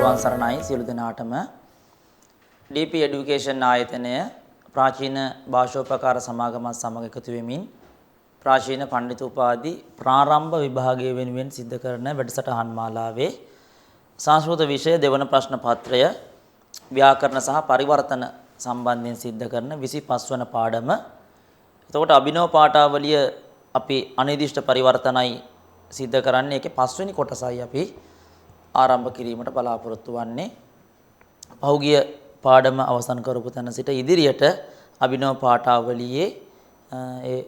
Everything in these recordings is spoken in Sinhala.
තෙරුවන් සරණයි සියලු දෙනාටම DP Education ආයතනය ප්‍රාචීන භාෂෝපකාර සමාගමත් සමග එකතු වෙමින් ප්‍රාචීන පඬිතු උපාධි ප්‍රාරම්භ විභාගය වෙනුවෙන් සිද්ධ කරන වැඩසටහන් මාලාවේ සංස්කෘත විෂය දෙවන ප්‍රශ්න පත්‍රය ව්‍යාකරණ සහ පරිවර්තන සම්බන්ධයෙන් සිද්ධ කරන 25 වන පාඩම. එතකොට අභිනව පාඨාවලිය අපි අනිර්දිෂ්ට පරිවර්තනයි සිද්ධ කරන්නේ. ඒකේ 5 වෙනි කොටසයි අපි ආරම්භ කිරීමට බලාපොරොත්තු වන්නේ. පහුගිය පාඩම අවසන් කරපු තැන සිට ඉදිරියට අභිනව පාඨාවලියේ ඒ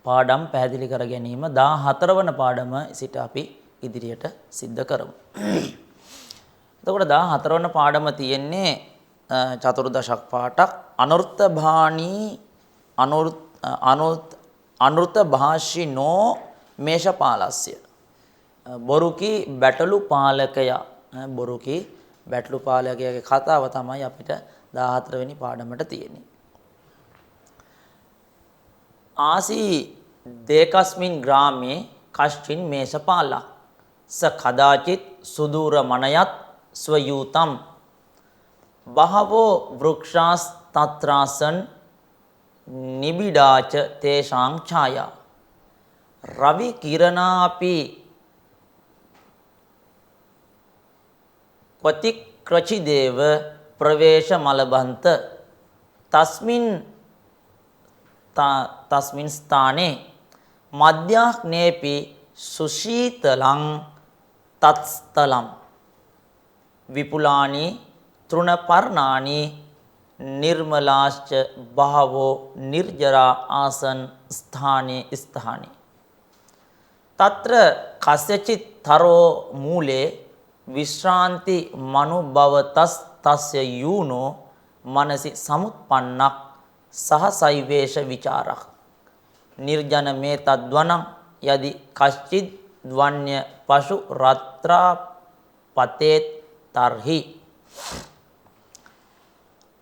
පාඩම් පැහැදිලි කර ගැනීම 14 වන පාඩම සිට අපි ඉදිරියට සිද්ධ කරමු. එතකොට 14 වන පාඩම තියෙන්නේ චතුර්දශක පාඨක් අනර්ථභාණී අනෘත භාෂිනෝ මේෂපාලස්ය. බොරුකි බැටළු පාලකයා. බොරුකි බැටළු පාලකයාගේ කතාව තමයි අපිට 14 වෙනි පාඩමට තියෙන්නේ. ආසී දේකස්මින් ග්‍රාමේ කශ්චින් මේෂපාලක් ස කදාචිත් සුදූර මනයත් ස්වයූතම් බහවෝ වෘක්ෂාස් තත්‍රාසන් නිබිඩාච තේෂාං ඡායා රවි කිරණාපි ක්‍රචිදේව ප්‍රවේශ මලබන්ත තස්මින් ස්ථානේ මධ්‍යාහ්නේපි සුශීතලං තත්ස්තලම් විපුලානි තෘණපර්ණානි නිර්මලාශ්ච බහවෝ නිර්ජරා ආසන් ස්ථානේ ස්ථානේ తත්‍ර කස්යචිත් තරෝ මූලේ විශ්‍රාන්ති මනුභවතස් තස්ය යූනෝ මනසි සමුත්පන්නක් සහසයිවේශ විචාරක් නිර්ජන මේ තද්වනං යදි කශ්චිත් ද්වන්‍ය පශු රත්‍රා පතේත් තරහි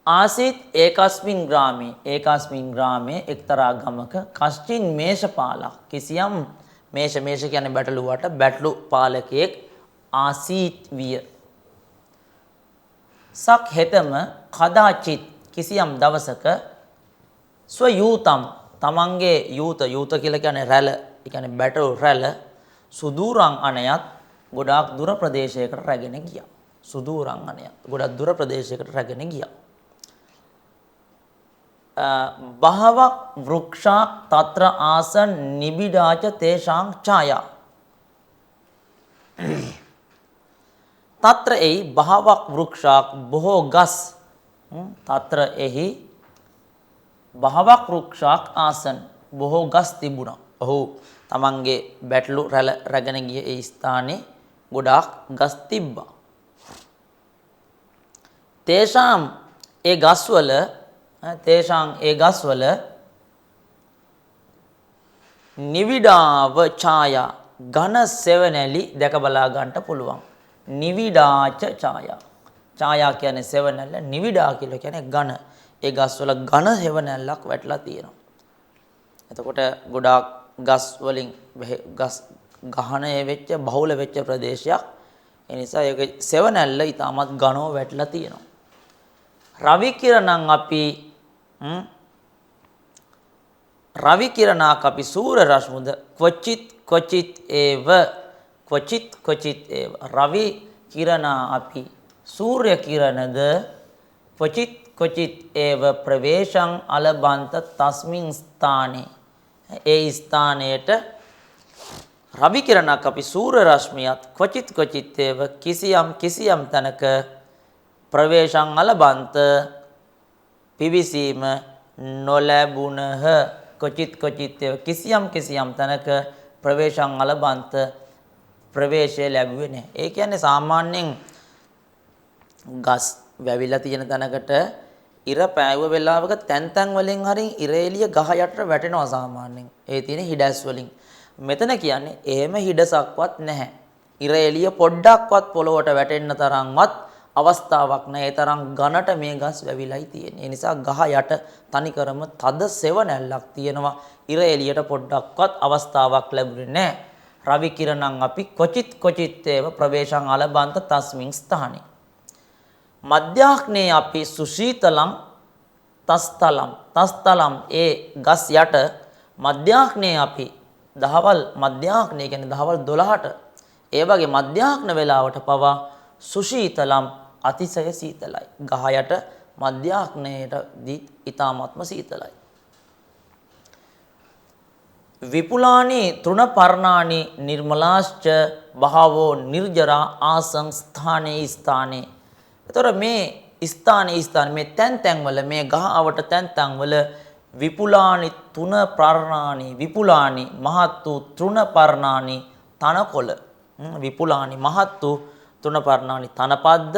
ආසීත් ඒකස්මින් ග්‍රාමේ එක්තරා ගමක කශ්චින් මේෂපාලක් කිසියම් මේෂ කියන්නේ බැටළුවට බැටළු පාලකයෙක් ආසීත් විය. සක් හෙතම කදාචිත් කිසියම් දවසක ස්වයූතම් තමන්ගේ යූත කියලා කියන්නේ රැළ, ඒ කියන්නේ බැටළු රැළ සුදූරං අනයත් ගොඩාක් දුර ප්‍රදේශයකට රැගෙන ගියා. සුදූරං අනයත් ගොඩක් දුර ප්‍රදේශයකට රැගෙන ගියා. බහවක් වෘක්ෂා తත්‍ර ආසන් නිබිඩාච තේෂාං ඡායා తත්‍ර එහි බහවක් වෘක්ෂාක් බොහෝ ගස් తත්‍ර එහි බහවක් වෘක්ෂාක් ආසන් බොහෝ ගස් තිබුණා. ඔහු තමන්ගේ බැටළු රැළ රැගෙන ගිය ඒ ස්ථානයේ ගොඩාක් ගස් තිබ්බා. තේෂාම් ඒ ගස්වල නිවිඩාව ඡායා ඝන සෙවණැලි දැක බලා ගන්නට පුළුවන්. නිවිඩාච ඡායා කියන්නේ සෙවණැල්ල, නිවිඩා කියලා කියන්නේ ඝන. ඒ ගස්වල ඝන සෙවණැල්ලක් වැටලා තියෙනවා. එතකොට ගොඩාක් ගස් වලින් ගස් ගහණය වෙච්ච බහුල වෙච්ච ප්‍රදේශයක්. ඒ නිසා ඒකේ සෙවණැල්ල ඊටමත් ඝනව වැටලා තියෙනවා. රවි කිරණක් අපි සූර්ය රශ්මුද ක්වචිත් ඒව රවි කිරණා අපි සූර්ය කිරණද ක්වචිත් ඒව ප්‍රවේශං අලබන්ත තස්මින් ස්ථානේ ඒ ස්ථානයට රවි කිරණක් අපි සූර්ය රශ්මියත් ක්වචිත් ඒව කිසියම් තැනක ප්‍රවේශං අලබන්ත පිවිසීම නොලැබුණහ ක්වචිත් ඒව කිසියම් තැනක ප්‍රවේශං අලබන්ත ප්‍රවේශය ලැබුවේ නැහැ. ඒ කියන්නේ සාමාන්‍යයෙන් ගස් වැවිලා තියෙන තැනකට ඉර පෑවුව වෙලාවක තැන් වලින් හරින් ඉර එළිය ගහ යටට වැටෙනවා සාමාන්‍යයෙන්. ඒ තියෙන හිඩැස් වලින්. මෙතන කියන්නේ එහෙම හිඩසක්වත් නැහැ. ඉර එළිය පොඩ්ඩක්වත් පොළොවට වැටෙන්න තරම්වත් අවස්ථාවක් නැහැ. ඒ තරම් ඝනට මේ ගස් වැවිලායි තියෙන්නේ. ඒ නිසා ගහ යට තනිකරම තද සෙවණැල්ලක් තියෙනවා. ඉර එළියට පොඩ්ඩක්වත් අවස්ථාවක් ලැබුණේ නැහැ. රවි කිරණං අපි ක්වචිත් ඒව ප්‍රවේශං අලබන්ත තස්මින් ස්ථානේ මධ්‍යාහ්නේ අපි සුශීතලම් තස්තලම් ඒ ගස් යට මධ්‍යාහ්නේ අපි දහවල් මධ්‍යාහ්නේ කියන්නේ දහවල් 12ට ඒ වගේ මධ්‍යාහ්න වේලාවට පවා සුශීතලම් අතිශය සීතලයි. ගහ යට මධ්‍යාහ්නයේට දී ඊ타ත්ම සීතලයි. විපුලානි තෘණපර්ණානි නිර්මලාශ්ච බහවෝ නිර්ජරා ආසං ස්ථානේ. එතකොට මේ ස්ථාන මේ තැන් වල මේ ගහ අවට තැන් වල විපුලානි තෘණපර්ණානි විපුලානි මහත් වූ තෘණපර්ණානි තනකොළ විපුලානි මහත් වූ තෘණපර්ණානි තනපද්ද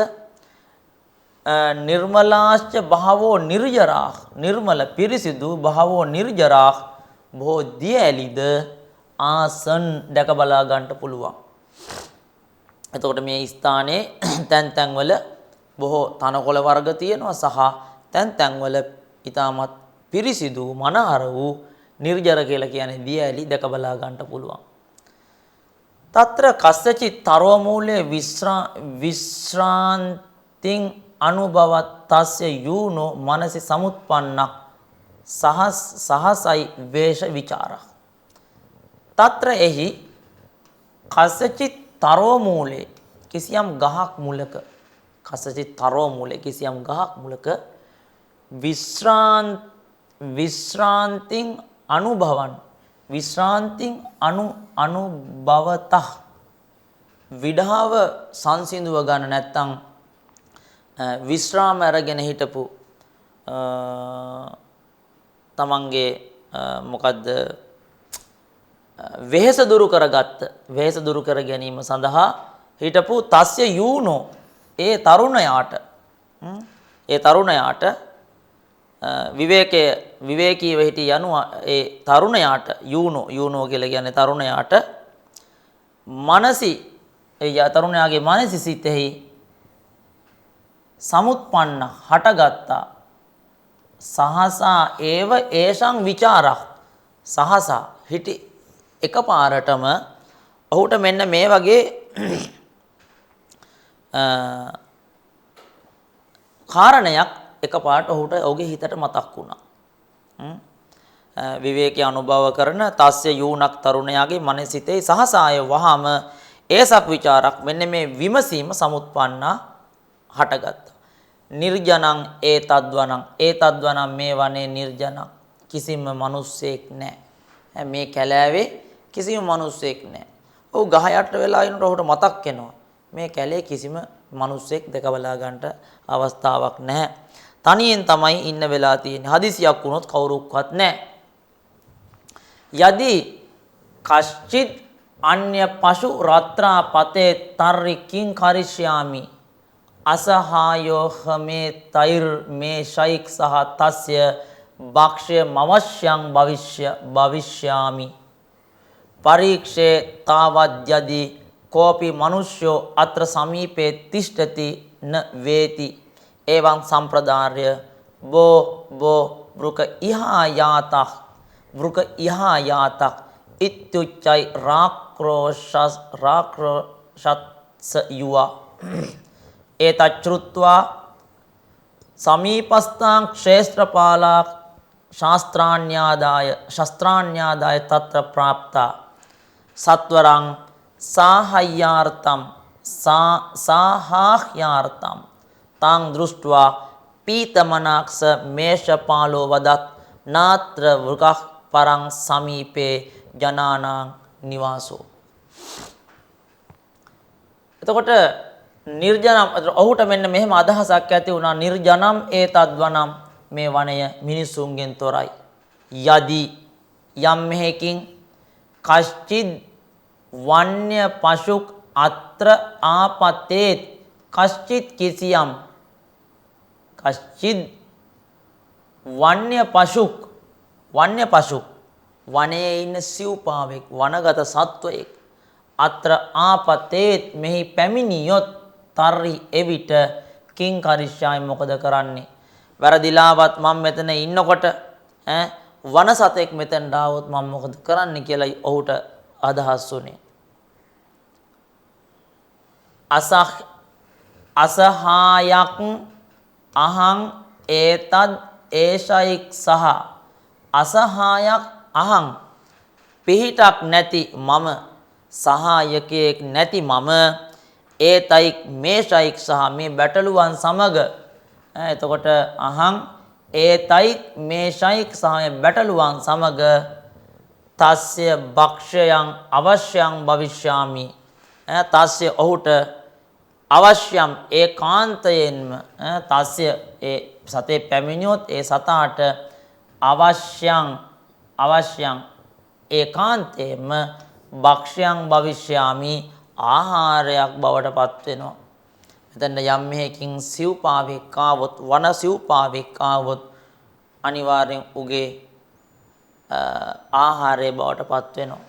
නිර්මලාශ්ච බහවෝ නිර්ජරා නිර්මල පිරිසිදු බහවෝ නිර්ජරා බොහෝ දියැලිද ආසන් දැක බලා ගන්නට පුළුවන්. එතකොට මේ ස්ථානයේ තැන් වල බොහෝ තනකොළ වර්ග තියෙනවා සහ තැන් වල ඊටමත් පිරිසිදු මනහර වූ නිර්ජර කියලා කියන්නේ දියැලි දැක බලා ගන්නට පුළුවන්. తත්‍ර කස්සචි තරෝ මූලේ විශ්‍රාන්තින් අනුභවත් තස්ය යූනෝ මනසි සමුත්පන්නක් සහසයි වේශ විචාරක්. తත්‍ර එහි කස්සචි තරෝ මූලේ කිසියම් ගහක් මුලක කස්සචි තරෝ මූලේ කිසියම් ගහක් මුලක විශ්‍රාන්තින් අනුභවන් විශ්‍රාන්තින් අනුභවත විඩාව සංසිඳුව ගන්න නැත්තම් විශ්‍රාම අරගෙන හිටපු තමන්ගේ මොකද්ද වෙහෙස දුරු කර ගැනීම සඳහා හිටපු තස්ය යූනෝ ඒ තරුණයාට විවේකීව හිටිය යනු ඒ තරුණයාට යූනෝ කියලා කියන්නේ තරුණයාට තරුණයාගේ මනසි සිතෙහි සමුත්පන්න හටගත්තා සහසා ඒව ඒෂං විචාරක් සහසා හිටි එකපාරටම ඔහුට මෙන්න මේ වගේ කාරණයක් එකපාරට ඔහුගේ හිතට මතක් වුණා. විවේකී අනුභව කරන තස්ය යූනක් තරුණයාගේ මනසිතේ සහසාය වහම ඒසක් ਵਿਚාරක් මෙන්න මේ විමසීම සමුත්පන්නා හටගත්තා. නිර්ජනං ඒතද්වනං මේ වනේ නිර්ජනං කිසිම මිනිස්සෙක් නැහැ. මේ කැලෑවේ කිසිම මිනිස්සෙක් නැහැ. ඔහු ගහ යට වෙලා ඉන්නකොට ඔහුට මතක් වෙනවා මේ කැලේ කිසිම මිනිස්සෙක් දැක බලා ගන්නට අවස්ථාවක් නැහැ. තනියෙන් තමයි ඉන්න වෙලා තියෙන්නේ. හදිසියක් වුණොත් කවුරුක්වත් නැහැ. යදි කශ්චිත් අන්‍ය පශු රත්‍රා පතේ තරි කිං කරිෂ්යාමි අසහායෝ හමේ තෛර් මේ ශෛක් සහ තස්ය භක්ෂය මවශ්‍යං භවිෂ්‍යාමි පරීක්ෂේ තාවද්යදි කෝපි මනුෂ්‍යෝ අත්‍ර සමීපේ තිෂ්ඨති න වේති එවං සම්ප්‍රදාර්ය බෝ වෘක ඉහා යාතක් ඉත්තුච්චයි රාක්‍රෝෂත්ස යුවා ඒතච්චෘත්වා සමීපස්ථාං ක්ෂේත්‍රපාලා ශාස්ත්‍රාන්‍යාදාය තත්‍ර ප්‍රාප්තා සත්වරං සාහාහ්‍යාර්ථම් තං දෘष्ट्वा පීතමනාක්ෂ මේෂපාලෝ වදත් නාත්‍ර වෘකః පරං සමීපේ ජනානාං නිවාසෝ. එතකොට නිර්ජනම් ඔහුට මෙන්න මෙහෙම අදහසක් ඇති වුණා නිර්ජනම් ඒතද්වනම් මේ වනය මිනිසුන්ගෙන් තොරයි. යදි යම් මෙහෙකින් කශ්චිද් වන්‍ය පශුක් අත්‍ර ආපතේත් කශ්චිත් කිසියම් කශ්චිද් වන්‍ය පශුක් වනයේ ඉන්න සිව්පාවෙක් වනගත සත්වයෙක් අත්‍ර ආපතේත් මෙහි පැමිණියොත් තරි එවිට කිං කරිෂ්‍යායි මොකද කරන්නේ? වැරදිලාවත් මම මෙතන ඉන්නකොට වන සතෙක් මෙතෙන්ට ආවොත් මම මොකද කරන්නේ කියලා ඔහුට අදහස් වුණේ. අසහායක් අහං ඒතද් ඒෂයික් සහ අසහායක් අහං පිහිටක් නැති මම සහායකයෙක් නැති මම ඒතයික් මේෂයික් සහ මේ බැටළුවන් සමග එතකොට අහං ඒතයික් මේෂයික් සහ මේ බැටළුවන් සමග තස්ය භක්ෂයන් අවශ්‍යං භවිෂ්‍යාමි තස්ය ඔහුට අවශ්‍යම් ඒකාන්තයෙන්ම තස්ය ඒ සතේ පැමිණියොත් ඒ සතාට අවශ්‍යං ඒකාන්තයෙන්ම භක්ෂයන් භවිෂ්‍යාමි ආහාරයක් බවට පත් වෙනවා. මෙතන යම් මෙහකින් සිව්පාවෙක් ආවොත් වන සිව්පාවෙක් ආවොත් අනිවාර්යෙන් උගේ ආහාරය බවට පත් වෙනවා.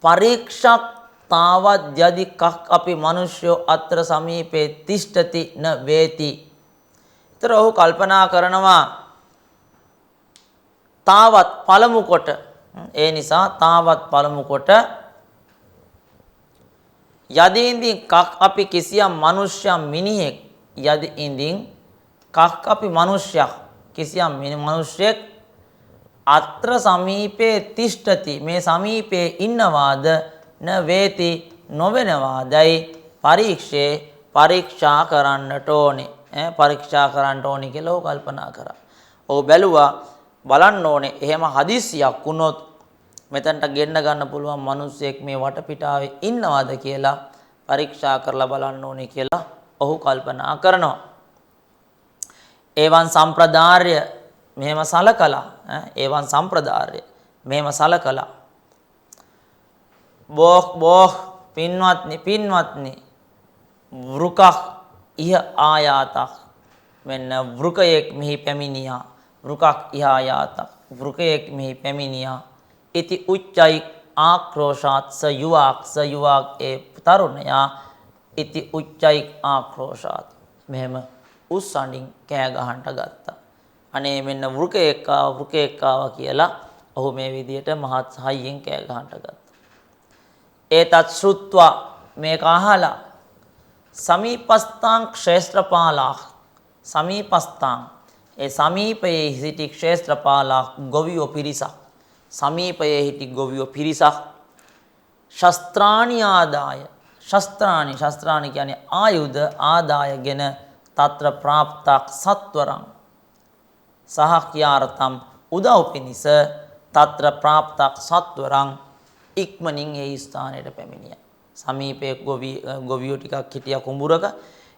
පරීක්ෂක් තාවත් යදි කක් අපි මනුෂ්‍යෝ අත්‍ර සමීපේ තිෂ්ඨති න වේති. ඊතර ඔහු කල්පනා කරනවා තාවත් පළමු කොට ඒ නිසා තාවත් පළමු කොට යදින්දින් කක් අපි කිසියම් මනුෂ්‍යම් මිනිහෙක් යදින්දින් කක් අපි මනුෂ්‍යයක් කිසියම් මනුෂ්‍යෙක් අත්‍ර සමීපේ තිෂ්ඨති මේ සමීපේ ඉන්නවාද න වේති නොවෙනවාදයි පරීක්ෂා කරන්නට ඕනේ. පරීක්ෂා කරන්නට ඕනේ කියලා ඔහු කල්පනා කරා. ඔහු බැලුවා බලන්න ඕනේ එහෙම හදිස්සියක් වුණොත් මෙතනට ගෙන්න ගන්න පුළුවන් මිනිස්සෙක් මේ වටපිටාවේ ඉන්නවද කියලා පරීක්ෂා කරලා බලන්න ඕනේ කියලා ඔහු කල්පනා කරනවා. ඒවන් සම්ප්‍රදාර්ය මෙහෙම සලකලා ඒවන් සම්ප්‍රදාර්ය මෙහෙම සලකලා බෝහ පින්වත්නි වෘකක් ඉහ ආයාතක් මෙන්න වෘකයෙක් මෙහි පැමිණියා වෘකක් ඉහ ආයාතක් වෘකයෙක් මෙහි පැමිණියා ඉති උච්චයි ආක්‍රෝෂාත් ස යුවාක් ඒ තරුණයා ඉති උච්චයි ආක්‍රෝෂාත් මෙහෙම උස්සඬින් කෑ ගහන්නට ගත්තා. අනේ මෙන්න වෘකයෙක් ආවා කියලා ඔහු මේ විදියට මහත් හයියෙන් කෑ ගහන්නට ගත්තා. ඒතත් ශ්‍රුත්වා මේක අහලා සමීපස්තාං ක්ෂේත්‍රපාලා සමීපස්තාං ඒ සමීපයේ සිටි ක්ෂේත්‍රපාලා ගොවියෝ පිරිසක් සමීපයේ හිටි ගොවියෝ පිරිසක් ශස්ත්‍රාණි ආදාය ශස්ත්‍රාණි කියන්නේ ආයුධ ආදායගෙන తත්‍ර ප්‍රාප්තක් සත්වරං සහ කියාර්තම් උදව් පිණිස తත්‍ර ප්‍රාප්තක් සත්වරං ඉක්මනින් ඒ ස්ථානයට පැමිණියා. සමීපයේ ගොවියෝ ටිකක් හිටියා කුඹුරක.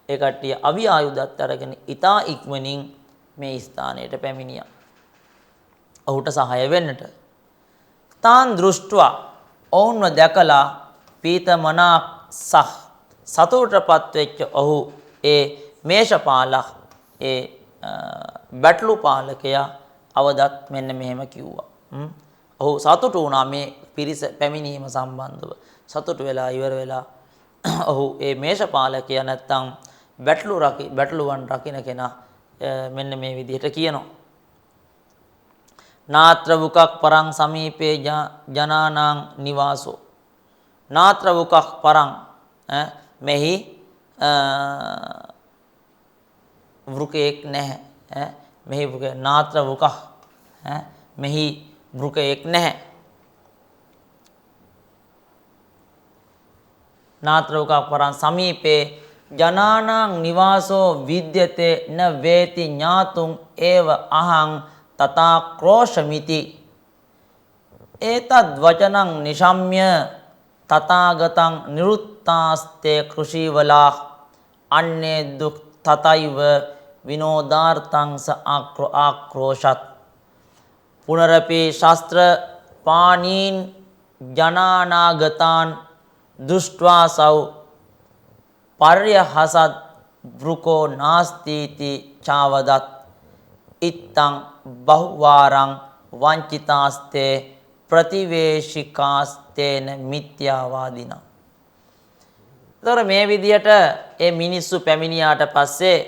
ඒ කට්ටිය අවි ආයුධත් අරගෙන ඊතා ඉක්මනින් මේ ස්ථානයට පැමිණියා. ඔහුට සහාය වෙන්නට. තාන් දෘෂ්ටවා ඔවුන්ව දැකලා පීතමනා සතුටටපත් වෙච්ච ඔහු ඒ මේෂපාලක් ඒ බැටළු පාලකයා අවදත් මෙන්න මෙහෙම කිව්වා. ඔහු සතුටු වුණා මේ පිරිස පැමිණීම සම්බන්ධව. සතුටු වෙලා ඉවර වෙලා ඔහු ඒ මේෂපාලකයා නැත්තම් බැටළුවන් රකින්න කෙනා මෙන්න මේ විදිහට කියනවා. නාත්‍ර වුකක් පරං සමීපේ ජනානාං නිවාසෝ නාත්‍ර වුකක් පරං මෙහි වෘකයෙක් නැහැ. මෙහි නාත්‍ර වුකක් මෙහි වෘකයෙක් නැහැ. නාත්‍ර වුකක් පරං සමීපේ ජනානාං නිවාසෝ විද්‍යතේ න වේති ඥාතුං ඒව අහං තථා ක්‍රෝෂමිති ඒතද් වචනං නිශම්ය තථාගතං නිරුත්තාස්තේ කෘෂීවලා අන්නේ දුක් තතයිව විනෝදාර්ථං ස ආක්‍රෝෂත් පුනරපි ශාස්ත්‍ර පාණීන් ජනානාගතාන් දෘෂ්ට්වාසౌ පර්යහසත් වෘකෝ නාස්තිති චාවදත් ඉත්තං බහුවාරං වංචිතාස්තේ ප්‍රතිවේශිකාස්තේන මිත්‍යාවාදිනා. ඒතර මේ විදියට ඒ මිනිස්සු පැමිණියාට පස්සේ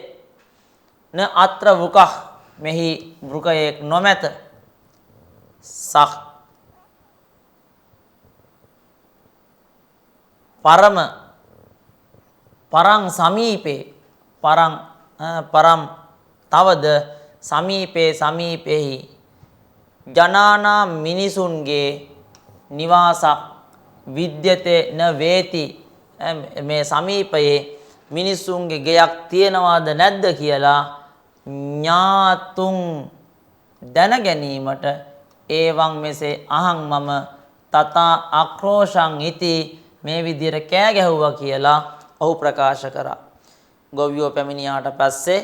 න අත්‍ර වෘකක් මෙහි වෘකයෙක් නොමැත සක් පරං සමීපේ පරම් තවද සමීපේ සමීපෙහි ජනානා මිනිසුන්ගේ නිවාසක් විද්‍යතේ න වේති මේ සමීපයේ මිනිසුන්ගේ ගෙයක් තියනවාද නැද්ද කියලා ඥාතුන් දැන ගැනීමට ඒවං මෙසේ අහං මම තථා අක්‍රෝෂං ඉති මේ විදියට කෑ ගැහුවා කියලා ඔහු ප්‍රකාශ කරා. ගොවියෝ පැමිණියාට පස්සේ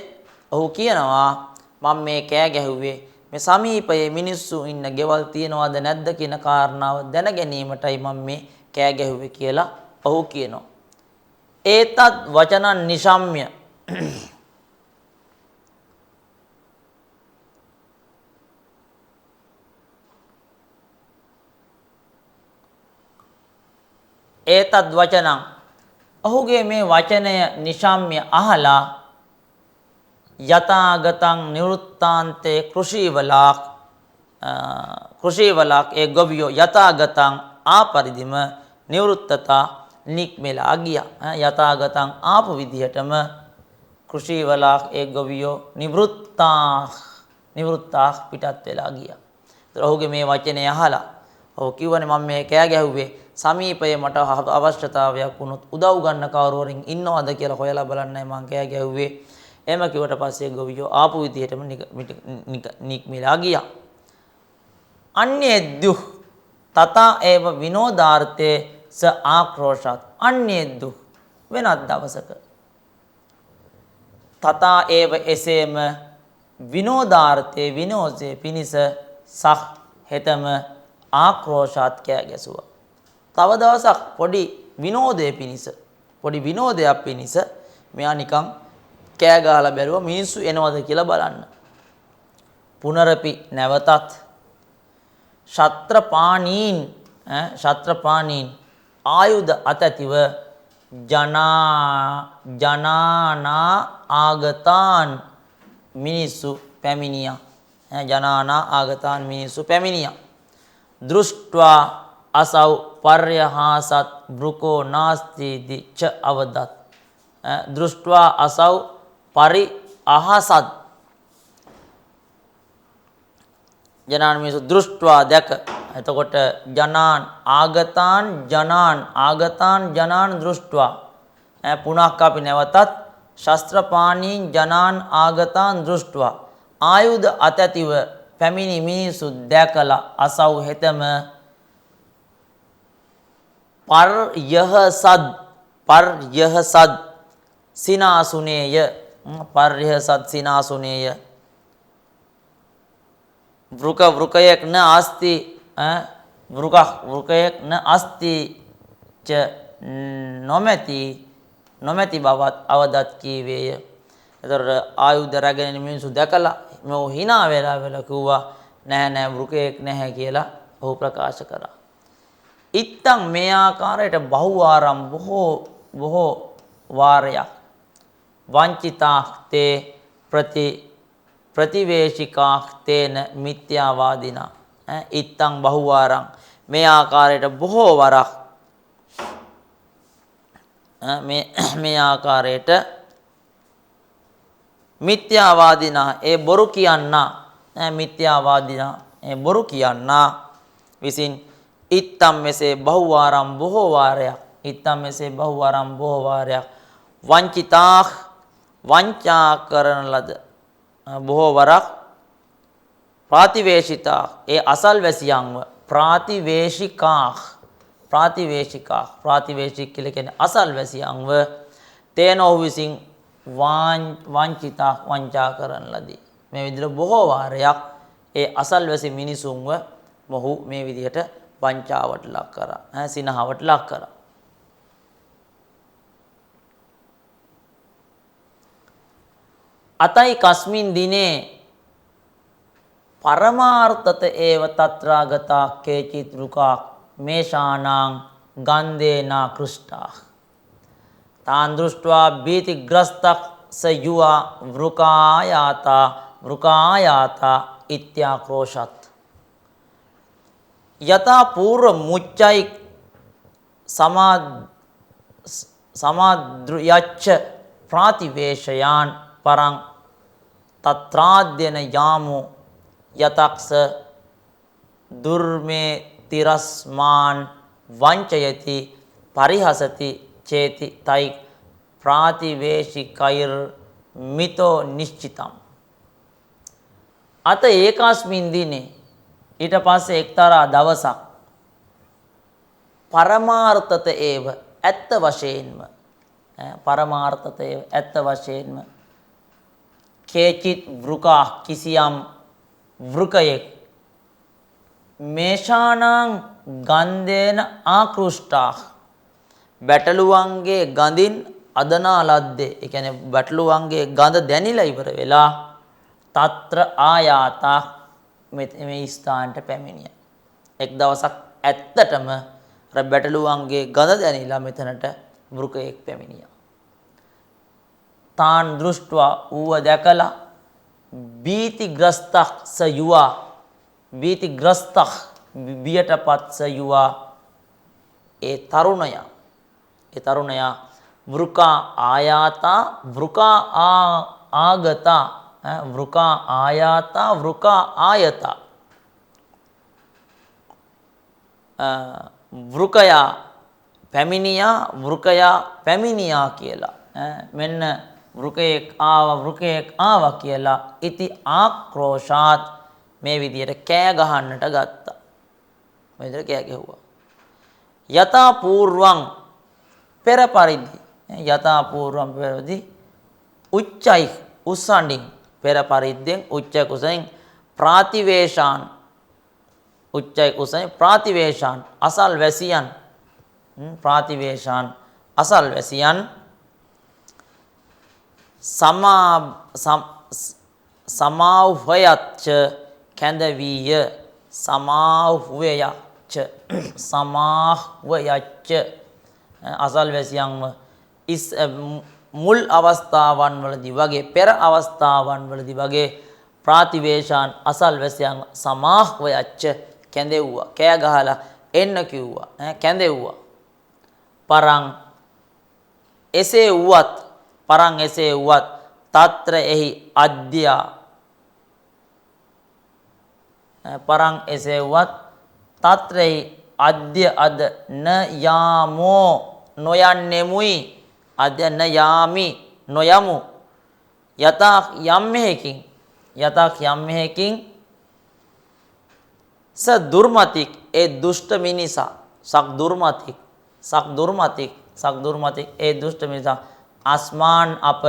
ඔහු කියනවා මම මේ කෑ ගැහුවේ මේ සමීපයේ මිනිස්සු ඉන්න ගෙවල් තියනවද නැද්ද කියන කාරණාව දැන ගැනීමටයි මම මේ කෑ ගැහුවේ කියලා ඔහු කියනවා. ඒතත් වචනං නිශම්ය ඒතත් වචනං ඔහුගේ මේ වචනය නිශම්ය අහලා යථාගතං නිවෘත්තාන්තේ කෘෂිවලාක් ඒ ගොවියෝ යථාගතං ආපරිදිම නිවෘත්තතා නික්මෙලා ගියා. යථාගතං ආපු විදිහටම කෘෂිවලාක් ඒ ගොවියෝ නිවෘත්තා පිටත් වෙලා ගියා. ඒතර ඔහුගේ මේ වචනේ අහලා ඔහු කිව්වනේ මම මේ කෑ ගැහුවේ සමීපයේ මට අවශ්‍යතාවයක් වුණොත් උදව් ගන්න කවුරුවරින් ඉන්නවද කියලා හොයලා බලන්නයි මං කෑ ගැහුවේ. එම කිව්වට පස්සේ ගොවියෝ ආපු විදිහටම නික්මිලා ගියා. අන්නේද්දු තථා ඒව විනෝදාර්ථේ ස ආක්‍රෝෂත් අන්නේද්දු වෙනත් දවසක තථා ඒව එසේම විනෝදාර්ථේ විනෝදයේ පිනිස සහ හෙතම ආක්‍රෝෂාත් කෑ ගැසුවා. තව දවසක් පොඩි විනෝදයේ පිනිස පොඩි විනෝදයක් පිනිස මෙයා නිකන් කෑ ගහලා බැලුවා මිනිස්සු එනවද කියලා බලන්න. පුනරපි නැවතත් ශත්‍රපාණීන් ආයුධ අතැතිව ජනානා ආගතාන් මිනිස්සු පැමිණියා. ජනානා ආගතාන් මිනිස්සු පැමිණියා. දෘෂ්ට්වා අසව් පර්යහාසත් බෘකෝ නාස්තිදි ච අවදත්. දෘෂ්ට්වා අසව් පරිඅහසත් ජනාන මිනිස්සු දෘෂ්ට්වා දැක. එතකොට ජනාන් ආගතාන් දෘෂ්ට්වා පුනක් අපි නැවතත් ශස්ත්‍රපාණීන් ජනාන් ආගතාන් දෘෂ්ට්වා ආයුධ අතැතිව පැමිණි මිනිසු දැකලා අසව් හෙතම පර්යහසද් සිනාසුනේය වෘකයෙක් න අස්ති වෘකයෙක් න අස්ති ච නොමැති බවත් අවදත් කීවේය. එතකොට ආයුධ රැගෙන මිනිස්සු දැකලා මේ hina වෙලා කිව්වා නෑ වෘකයෙක් නැහැ කියලා ඔහු ප්‍රකාශ කරා. ඉත්තං මේ ආකාරයට බහුවාරම් බොහෝ වාරයක් වංචිතාක්තේ ප්‍රතිවේශිකාක්තේන මිත්‍යාවාදිනා. ඉත්තං බහුවාරං මේ ආකාරයට බොහෝ වරක් මේ ආකාරයට මිත්‍යාවාදිනා ඒ බොරු කියන්නා විසින් ඉත්තම් මෙසේ බහුවාරම් බොහෝ වාරයක් වංචා කරන ලද බොහෝ වරක් ප්‍රාතිවේශිතා ඒ අසල්වැසියන්ව ප්‍රාතිවේශික කියලා කියන්නේ අසල්වැසියන්ව තේන ඔහු විසින් වංචා කරන ලදී. මේ විදිහට බොහෝ වාරයක් ඒ අසල්වැසි මිනිසුන්ව මොහු මේ විදිහට වංචාවට ලක් කරා. සිනහවට ලක් කරා. අතයි කස්මින් දිනේ පරමාර්ථත ඒව තත්‍රාගතා කේචිත් රුකා මේෂානාං ගන්ධේනා කෘෂ්ටා තාන් දෘෂ්ට්වා භීතිග්‍රස්තක් ස යුවා වෘකායාතා ඉත්‍යාක්‍රෝෂත් යතා පූර්ව මුච්චයි සමාද්‍රයච්ච ප්‍රාතිවේශයාන් පරං තත්‍රාද්‍යන යාමෝ යතක්ස දුර්මේ තිරස්මාන් වංචයති පරිහසති චේති තයි ප්‍රාතිවේශිකෛර් මිතෝ නිශ්චිතම්. අත ඒකස්මින් දිනේ ඊට පස්සේ එක්තරා දවසක් පරමාර්ථත ඒව ඇත්ත වශයෙන්ම පරමාර්ථත ඒව ඇත්ත වශයෙන්ම කේචිත් වෘකා කිසියම් වෘකයෙක් මේෂානං ගන්ධේන ආකෘෂ්ටා බැටළුවන්ගේ ගඳින් අදනා ලද්දේ. ඒ කියන්නේ බැටළුවන්ගේ ගඳ දැනිලා ඉවර වෙලා తත්‍ර ආයාතා මේ ස්ථානට පැමිණියා. එක් දවසක් ඇත්තටම අර බැටළුවන්ගේ ගඳ දැනිලා මෙතනට වෘකයෙක් පැමිණියා. තාන් දෘෂ්ටවා ඌව දැකලා බීතිග්‍රස්තක් ස යුවා බීතිග්‍රස්තක් බියටපත් ස යුවා ඒ තරුණයා වෘකා ආයාතා වෘකා ආගතා වෘකා ආයාතා වෘකා ආයතා වෘකයා පැමිණියා කියලා මෙන්න වෘකයෙක් ආවා කියලා ඉති ආක්‍රෝෂාත් මේ විදියට කෑ ගහන්නට ගත්තා. මේ විදියට කෑ ගැහුවා. යතා పూర్වං පෙර පරිදි උච්චයි උස්සණ්ඩින් පෙර පරිද්දෙන් උච්ච කුසෙන් ප්‍රාතිවේශාන් උච්චයි කුසෙන් ප්‍රාතිවේශාන් අසල් වැසියන් සමාව්වයච්ච කැඳවීය සමාව්වයච්ච අසල්වැසියන්ව මුල් අවස්ථාවන් වලදී වගේ පෙර අවස්ථාවන් වලදී වගේ ප්‍රාතිවේශාන් අසල්වැසියන් සමාව්වයච්ච කැඳෙව්වා. කෑ ගහලා එන්න කිව්වා. කැඳෙව්වා. පරං එසේ වුවත් తත්‍ර එහි අද්‍යා පරං එසේ වුවත් తත්‍රෙහි අද්‍ය අද න යාමෝ නොයන්නෙමුයි අද්‍ය න යාමි නොයමු යතා යම් මෙහෙකින් ස දුර්මතික් ඒ දුෂ්ට මිනිසා සක් දුර්මතික් ඒ දුෂ්ට මිනිසා අස්මාන් අප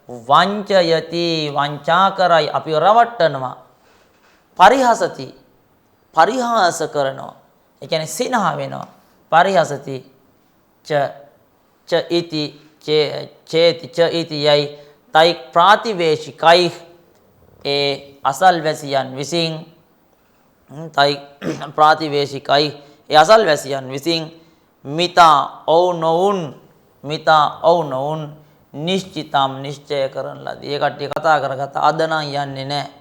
වංචයති වංචා කරයි අපි රවට්ටනවා පරිහාස කරනවා. ඒ කියන්නේ සිනහ වෙනවා. පරිහසති ච ඉති යයි තයි ප්‍රාතිවේශිකයි ඒ අසල්වැසියන් විසින් මිතා ඔවුනොවුන් නිශ්චිතම් නිශ්චය කරන ලදී. ඒ කට්ටිය කතා කරගත්තා අද නම් යන්නේ නැහැ.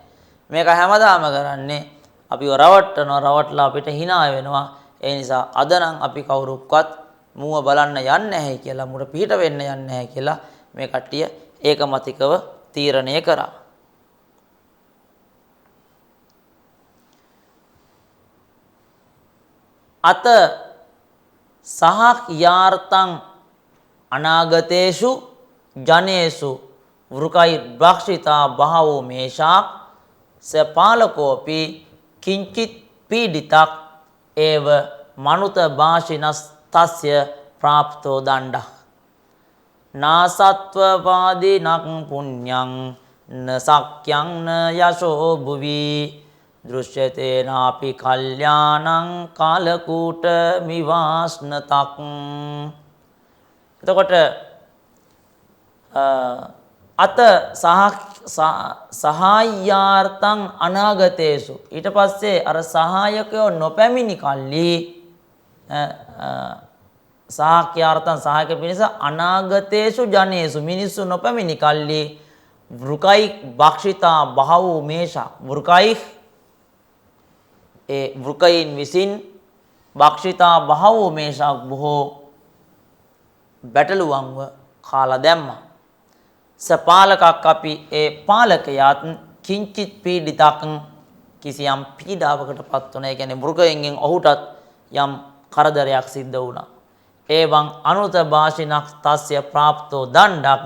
මේක හැමදාම කරන්නේ අපිව රවට්ටලා අපිට hina වෙනවා. ඒ නිසා අද නම් අපි කවුරුක්වත් මුව බලන්න යන්නේ නැහැ කියලා මුට පිට වෙන්න යන්නේ නැහැ කියලා මේ කට්ටිය ඒකමතිකව තීරණය කරා. අත සහක්‍යාර්තං අනාගතේසු ජනේසු වෘකයි භක්ෂිතා බහවෝ මේෂා ස පාලකෝපි කිංචිත් පීඩිතක් ඒව මනුත භාෂිනස් තස්ය ප්‍රාප්තෝ දණ්ඩ නාසත්වපාදී නක් පුඤ්ඤං න සක්ඛ්‍යං න යශෝ භුවි දෘශ්‍යතේනාපි කල්යාණං කාලකූට මිවාස්නතක්. එතකොට අත සහායාර්ථං අනාගතේසු ඊට පස්සේ අර සහායකයෝ නොපැමිණි කල්ලි සහායාර්ථං සහායක පිණිස අනාගතේසු ජනේසු මිනිස්සු නොපැමිණි කල්ලි වෘකයි භක්ෂිතා බහවෝ මේෂා වෘකයි ඒ වෘකයින් විසින් භක්ෂිතා බහවෝ මේෂා බොහෝ බැටළුවන්ව කාලා දැම්මා. සපාලකක් අපි ඒ පාලකයාත් කිංචිත් පීඩිතක් කිසියම් පීඩාවකට පත් වුණා. ඒ කියන්නේ මෘගයෙන්ගෙන් ඔහුටත් යම් කරදරයක් සිද්ධ වුණා. එවං අනුත භාෂිනක් තස්ය ප්‍රාප්තෝ දණ්ඩක්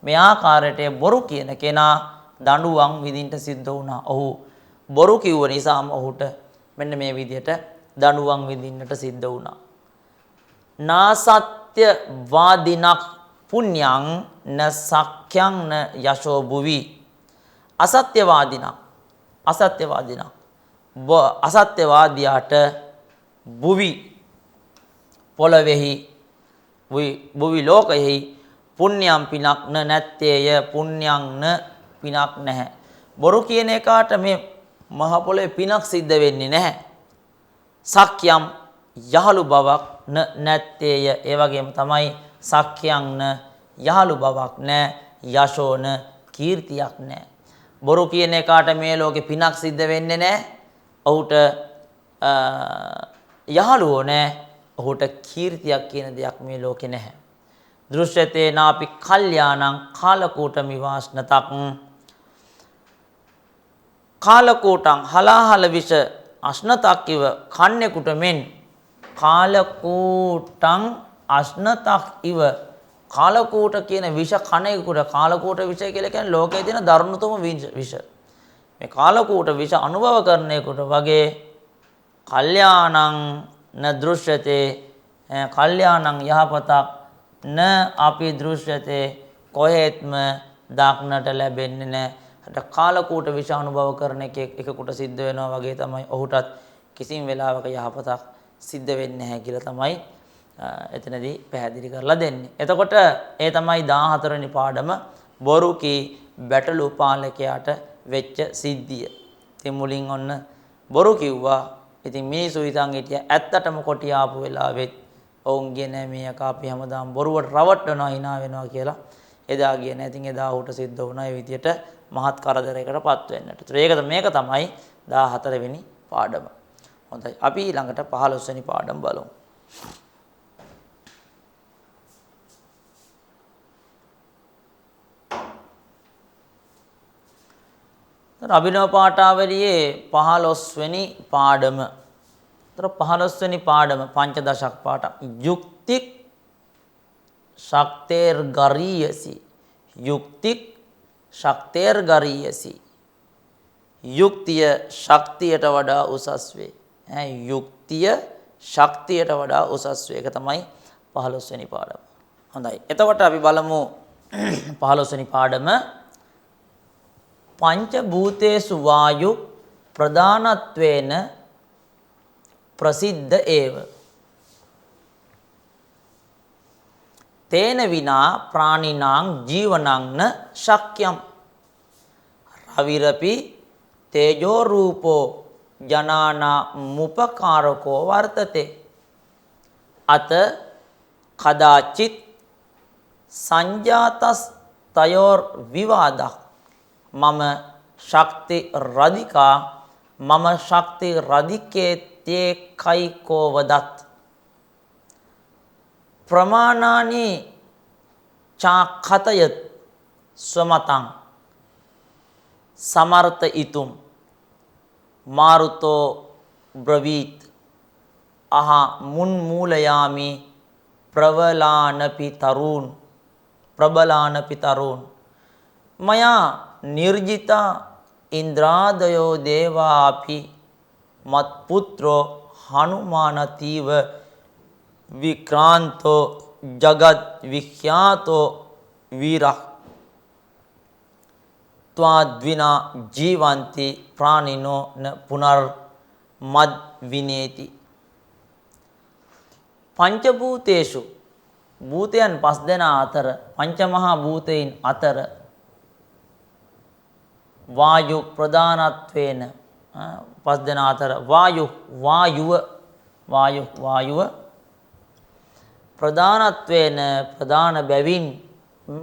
මේ ආකාරයට බොරු කියන කෙනා දඬුවම් විඳින්න සිද්ධ වුණා. ඔහු බොරු කිව්ව නිසාම ඔහුට මෙන්න මේ විදිහට දඬුවම් විඳින්නට සිද්ධ වුණා. නාසත්‍ය වාදිනක් පුඤ්ඤං න සක්ඛ්‍යං න යශෝ බුවි. අසත්‍යවාදියාට බුවි පොළවෙහි බුවි ලෝකයෙහි පුණ්‍යම් පිනක් නැත්තේය. පුණ්‍යං න පිනක් නැහැ. බොරු කියන එකාට මේ මහ පොළවේ පිනක් සිද්ධ වෙන්නේ නැහැ. සක්‍යම් යහළු බවක් නැත්තේය. ඒ වගේම තමයි සක්‍යං න යහළු බවක් නැහැ. යශෝන කීර්තියක් නැහැ. බොරු කියන එකාට මේ ලෝකේ පිනක් සිද්ධ වෙන්නේ නැහැ. ඔහුට යහළුවෝ නැහැ. ඔහුට කීර්තියක් කියන දෙයක් මේ ලෝකේ නැහැ. දෘශ්‍යතේ නාපි කල්යාණං කාලකූටමි වාස්නතක්. කාලකූටං හලාහල විෂ අශ්නතක් ඉව කන්නේකුට මෙන්. කාලකූටං අශ්නතක් ඉව. කාලකූට කියන විෂ කණේකුට. කාලකූට විෂ කියලා කියන්නේ ලෝකයේ තියෙන දරුණුතම විෂ. මේ කාලකූට විෂ අනුභව කරන්නේකට වගේ කල්යාණං න දෘශ්‍යතේ කල්යාණං යහපතක් න අපි දෘශ්‍යතේ කොහෙත්ම දක්නට ලැබෙන්නේ නැහැ. කාලකූට විෂ අනුභව කරන එකෙකුට සිද්ධ වෙනවා වගේ තමයි ඔහුටත් කිසිම වෙලාවක යහපතක් සිද්ධ වෙන්නේ නැහැ කියලා තමයි එතනදී පැහැදිලි කරලා දෙන්නේ. එතකොට ඒ තමයි 14 වෙනි පාඩම බොරු කී බැටළු පාලකයාට වෙච්ච සිද්ධිය. ඉතින් මුලින් ඔන්න බොරු කිව්වා. ඉතින් මිනිස්සු හිතන් හිටියා ඇත්තටම කොටි ආපු වෙලාවෙත් ඔවුන් ගියේ නෑ මේ යකා අපි හැමදාම බොරුවට රවට්ටනවා hina වෙනවා කියලා. එදා ගියේ නෑ. ඉතින් එදා ඌට සිද්ධ වුණා ඒ විදියට මහත් කරදරයකටපත් වෙන්නට. මේක තමයි 14 වෙනි පාඩම. හොඳයි. අපි ඊළඟට 15 වෙනි පාඩම බලමු. අභිනව පාඨාවලියේ 15 වෙනි පාඩම. 15 වෙනි පාඩම පංචදශක් පාඨ. යුක්තික් ශක්තේර් ගරීයසි. යුක්තික් ශක්තේර් ගරීයසි. යුක්තිය ශක්තියට වඩා උසස් වේ. යුක්තිය ශක්තියට වඩා උසස් වේ. ඒක තමයි 15 වෙනි පාඩම. හොඳයි. එතකොට අපි බලමු 15 වෙනි පාඩම. පංච භූතේසු වායු ප්‍රධානත්වේන ප්‍රසිද්ධ ඒව. තේන විනා ප්‍රාණිනාං ජීවනං ශක්‍යම්. රවිරපි තේජෝ රූපෝ ජනානා මුපකාරකෝ වර්තතේ. අත කදාචිත් සංජාතස් තයෝර් විවාදක්. මම ශක්ති රදිකා මම ශක්ති රදිකේ තේ කයිකෝ වදත්. ප්‍රමාණානි චාකතයත් ස්වමතං සමර්ථ ඉතුම් මාරුතෝ බ්‍රවීත් අහ මුන් මූලයාමි ප්‍රබලානපි තරුන් මයා නිර්ජිතා ඉන්ද්‍රාදයෝ දේවාපි මත්පුත්‍රෝ හනුමානතීව වික්‍රාන්තෝ ජගත් විඛ්‍යාතෝ වීරක් ත්වාද්විනා ජීවಂತಿ ප්‍රාණිනෝ න පුනර් මද් විනේති. පංචභූතේසු භූතයන් පස් දෙනා අතර පංචමහා භූතයින් අතර වායු ප්‍රධානත්වේන පස් දෙනා අතර වායුව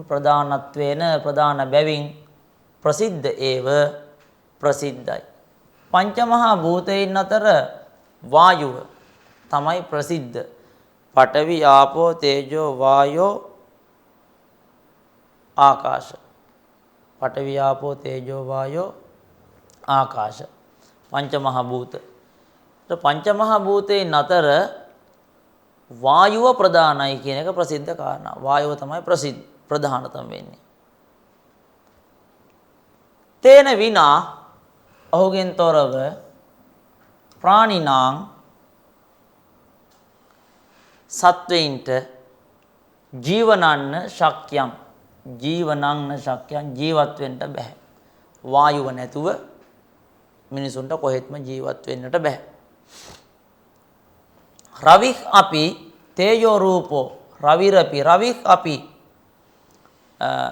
ප්‍රධානත්වේන ප්‍රධාන බැවින් ප්‍රසිද්ධ ඒව ප්‍රසිද්ධයි. පංචමහා භූතයින් අතර වායුව තමයි ප්‍රසිද්ධ. පඨවි ආපෝ තේජෝ වායෝ ආකාශ. පඨවි ආපෝ තේජෝ වායෝ ආකාශ. පංච මහ භූත. පංච මහ භූතේන් අතර වායුව ප්‍රධානයි කියන එක ප්‍රසිද්ධ කාරණා. වායුව තමයි ප්‍රධානතම වෙන්නේ. තේන විනා ඔහුගෙන් තොරව ප්‍රාණිනාං සත්වයින්ට ජීවනන්න ශක්‍යං ජීවනන්න ශක්‍යං ජීවත් වෙන්න බෑ. වායුව නැතුව මිනිසුන්ට කොහෙත්ම ජීවත් වෙන්නට බෑ. රවික් අපි තේජෝ රූපෝ රවිරපි රවික් අපි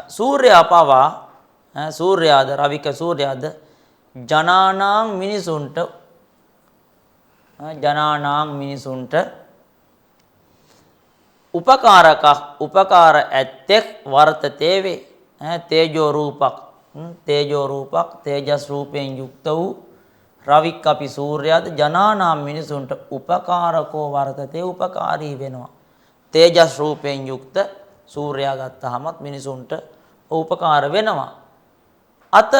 සූර්යයා පවා සූර්යාද රවික සූර්යාද ජනානාං මිනිසුන්ට උපකාර ඇත්තෙක් වර්තතේ වේ. තේජෝ රූපක් තේජස් රූපයෙන් යුක්ත වූ රවික් අපි සූර්යාද ජනානාම් මිනිසුන්ට උපකාරකෝ වර්තතේ උපකාරී වෙනවා. තේජස් රූපයෙන් යුක්ත සූර්යා ගත්තහමත් මිනිසුන්ට උපකාර වෙනවා. අත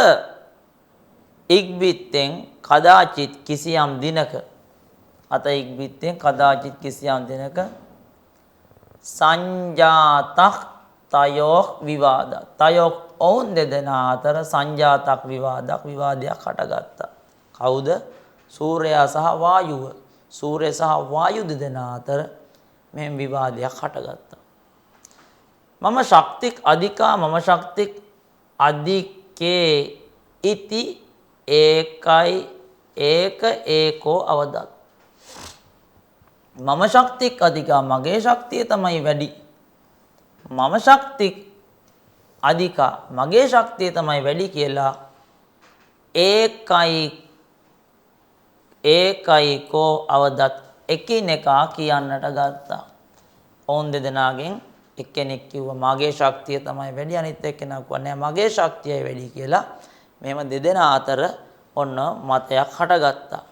ඉක්බිත්තෙන් කදාචිත් කිසියම් දිනක සංජාතක් තයෝක් විවාද තයෝක් ඔවුන් දෙදෙනා අතර සංජාතක් විවාදයක් හටගත්තා. කවුද? සූර්යයා සහ වායුව. සූර්ය සහ වායු දෙදෙනා අතර මෙහෙම විවාදයක් හටගත්තා. මම ශක්තික් අධිකා මම ශක්තික් අධිකේ ඉති ඒකෝ අවදත්. මම ශක්තික් අධිකා මගේ ශක්තිය තමයි වැඩි. මම ශක්තික් අධිකා මගේ ශක්තිය තමයි වැඩි කියලා ඒකයිකෝ අවදත් එකිනෙකා කියන්නට ගත්තා. ඔවුන් දෙදෙනාගෙන් එක්කෙනෙක් කිව්වා මගේ ශක්තිය තමයි වැඩි, අනිත් එක්කෙනා කිව්වා නෑ මගේ ශක්තියයි වැඩි කියලා. මෙහෙම දෙදෙනා අතර ඔන්න මතයක් හටගත්තා.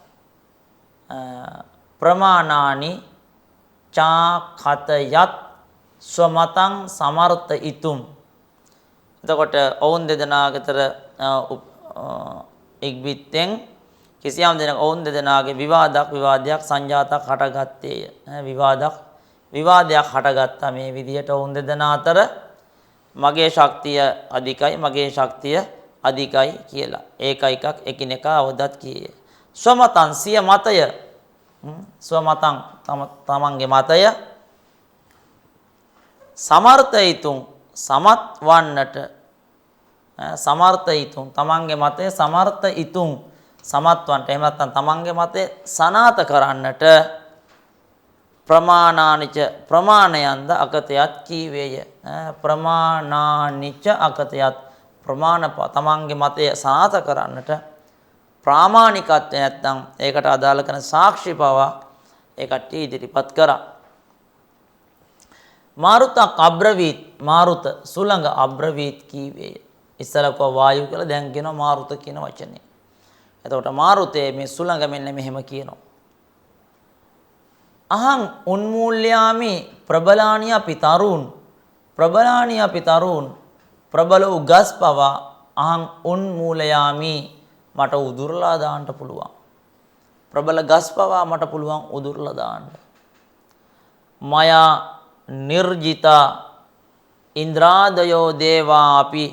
ප්‍රමාණානි චාකතයත් ස්වමතං සමර්ථ ඉතුම්. එතකොට ඔවුන් දෙදෙනාගතර ඉක්බිත්තෙන් කිසියම් දෙනක ඔවුන් දෙදෙනාගේ විවාදයක් සංජාතක් හටගත්තේය. විවාදයක් හටගත්තා මේ විදිහට ඔවුන් දෙදෙනා අතර මගේ ශක්තිය අධිකයි මගේ ශක්තිය අධිකයි කියලා. ඒකයිකක් එකිනෙකා අවදත් කීය. ස්වමතං සිය මතය ස්වමතං තමන්ගේ මතය සමර්ථයිතුන් සමත් වන්නට සමර්ථයිතුන් තමන්ගේ මතය සමර්ථයිතුන් සමත් වන්නට එහෙම නැත්නම් තමන්ගේ මතය සනාත කරන්නට ප්‍රමාණානිච ප්‍රමාණයන්ද අකතයත් කීවේය. ප්‍රමාණානිච අකතයත් තමන්ගේ මතය සනාත කරන්නට ප්‍රාමාණිකත්වය නැත්නම් ඒකට අදාළ කරන සාක්ෂි පවා ඒ කට්ටිය ඉදිරිපත් කරා. මාරුතක් අබ්‍රවීත් මාරුත සුළඟ අබ්‍රවීත් කීවේය. ඉස්සර කව වායු කියලා දැන් කියනවා මාරුත කියන වචනේ. එතකොට මාරුතේ මේ සුළඟ මෙන්න මෙහෙම කියනවා. අහං උන්මූල්‍යාමි ප්‍රබලානිය පිතරුන් ප්‍රබල උගස් පවා අහං උන්මූලයාමි මට උදුරලා දාන්න පුළුවන්. ප්‍රබල ගස් පවා මට පුළුවන් උදුරලා දාන්න. මයා නිර්ජිතා ඉන්ද්‍රාදයෝ දේවා අපි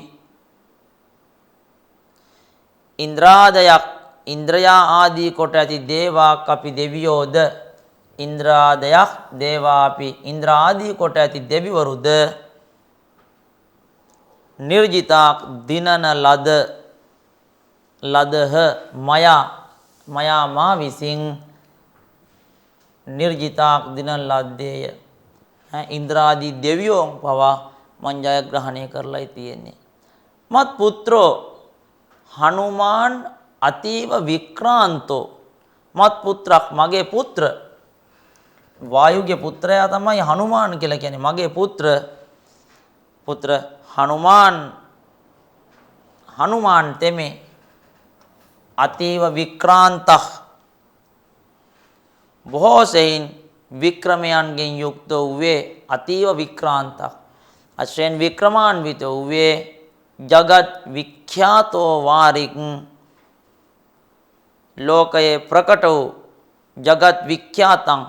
ඉන්ද්‍රයා ආදී කොට ඇති දේවාක් අපි දෙවියෝද ඉන්ද්‍රාදයක් දේවා අපි ඉන්ද්‍ර ආදී කොට ඇති දෙවිවරුද නිර්ජිතා දිනන ලදහ මයා මා විසින් නිර්ජිතා දිනන ලද්දේය. ඉන්ද්‍රාදී දෙවියෝ පවා මං ජයග්‍රහණය කරලායි තියෙන්නේ. මත් පුත්‍රෝ හනුමාන් අතීව වික්‍රාන්තෝ මත් පුත්‍රක් මගේ පුත්‍ර වායුගේ පුත්‍රයා තමයි හනුමාන් කියලා කියන්නේ. මගේ පුත්‍ර හනුමාන් තෙමේ අතීව වික්‍රාන්තහ බොහෝ සෙයින් වික්‍රමයන්ගෙන් යුක්ත වූවේ අතීව වික්‍රාන්තක්. අශ්‍රයෙන් වික්‍රමාන්විත වූවේ ජගත් විඛ්‍යාතෝ වාරික් ලෝකයේ ප්‍රකට වූ ජගත් විඛ්‍යාතං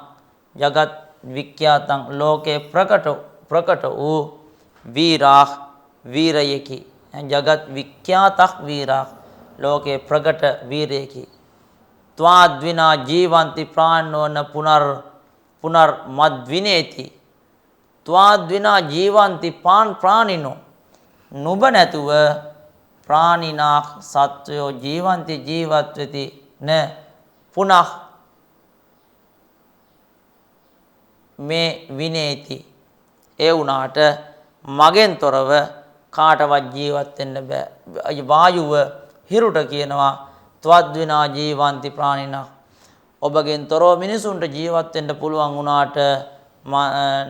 ලෝකයේ ප්‍රකට වූ වීරා වීරයෙකි. ජගත් විඛ්‍යාතක් වීරා ලෝකයේ ප්‍රකට වීරයෙකි. ත්වාද්විනා ජීවಂತಿ ප්‍රාණෝන පුනර්මද්විනේති. ත්වාද්විනා ජීවಂತಿ ප්‍රාණිනෝ නුඹ නැතුව ප්‍රාණිනාක් සත්වයෝ ජීවಂತಿ ජීවත් වෙති න පුනః මේ විනේති. ඒ වුණාට මගෙන් තොරව කාටවත් ජීවත් වෙන්න බෑ. වායුව හිරුට කියනවා ත්වද්විනා ජීවಂತಿ ප්‍රාණිනා. ඔබගෙන් තොරව මිනිසුන්ට ජීවත් වෙන්න පුළුවන් වුණාට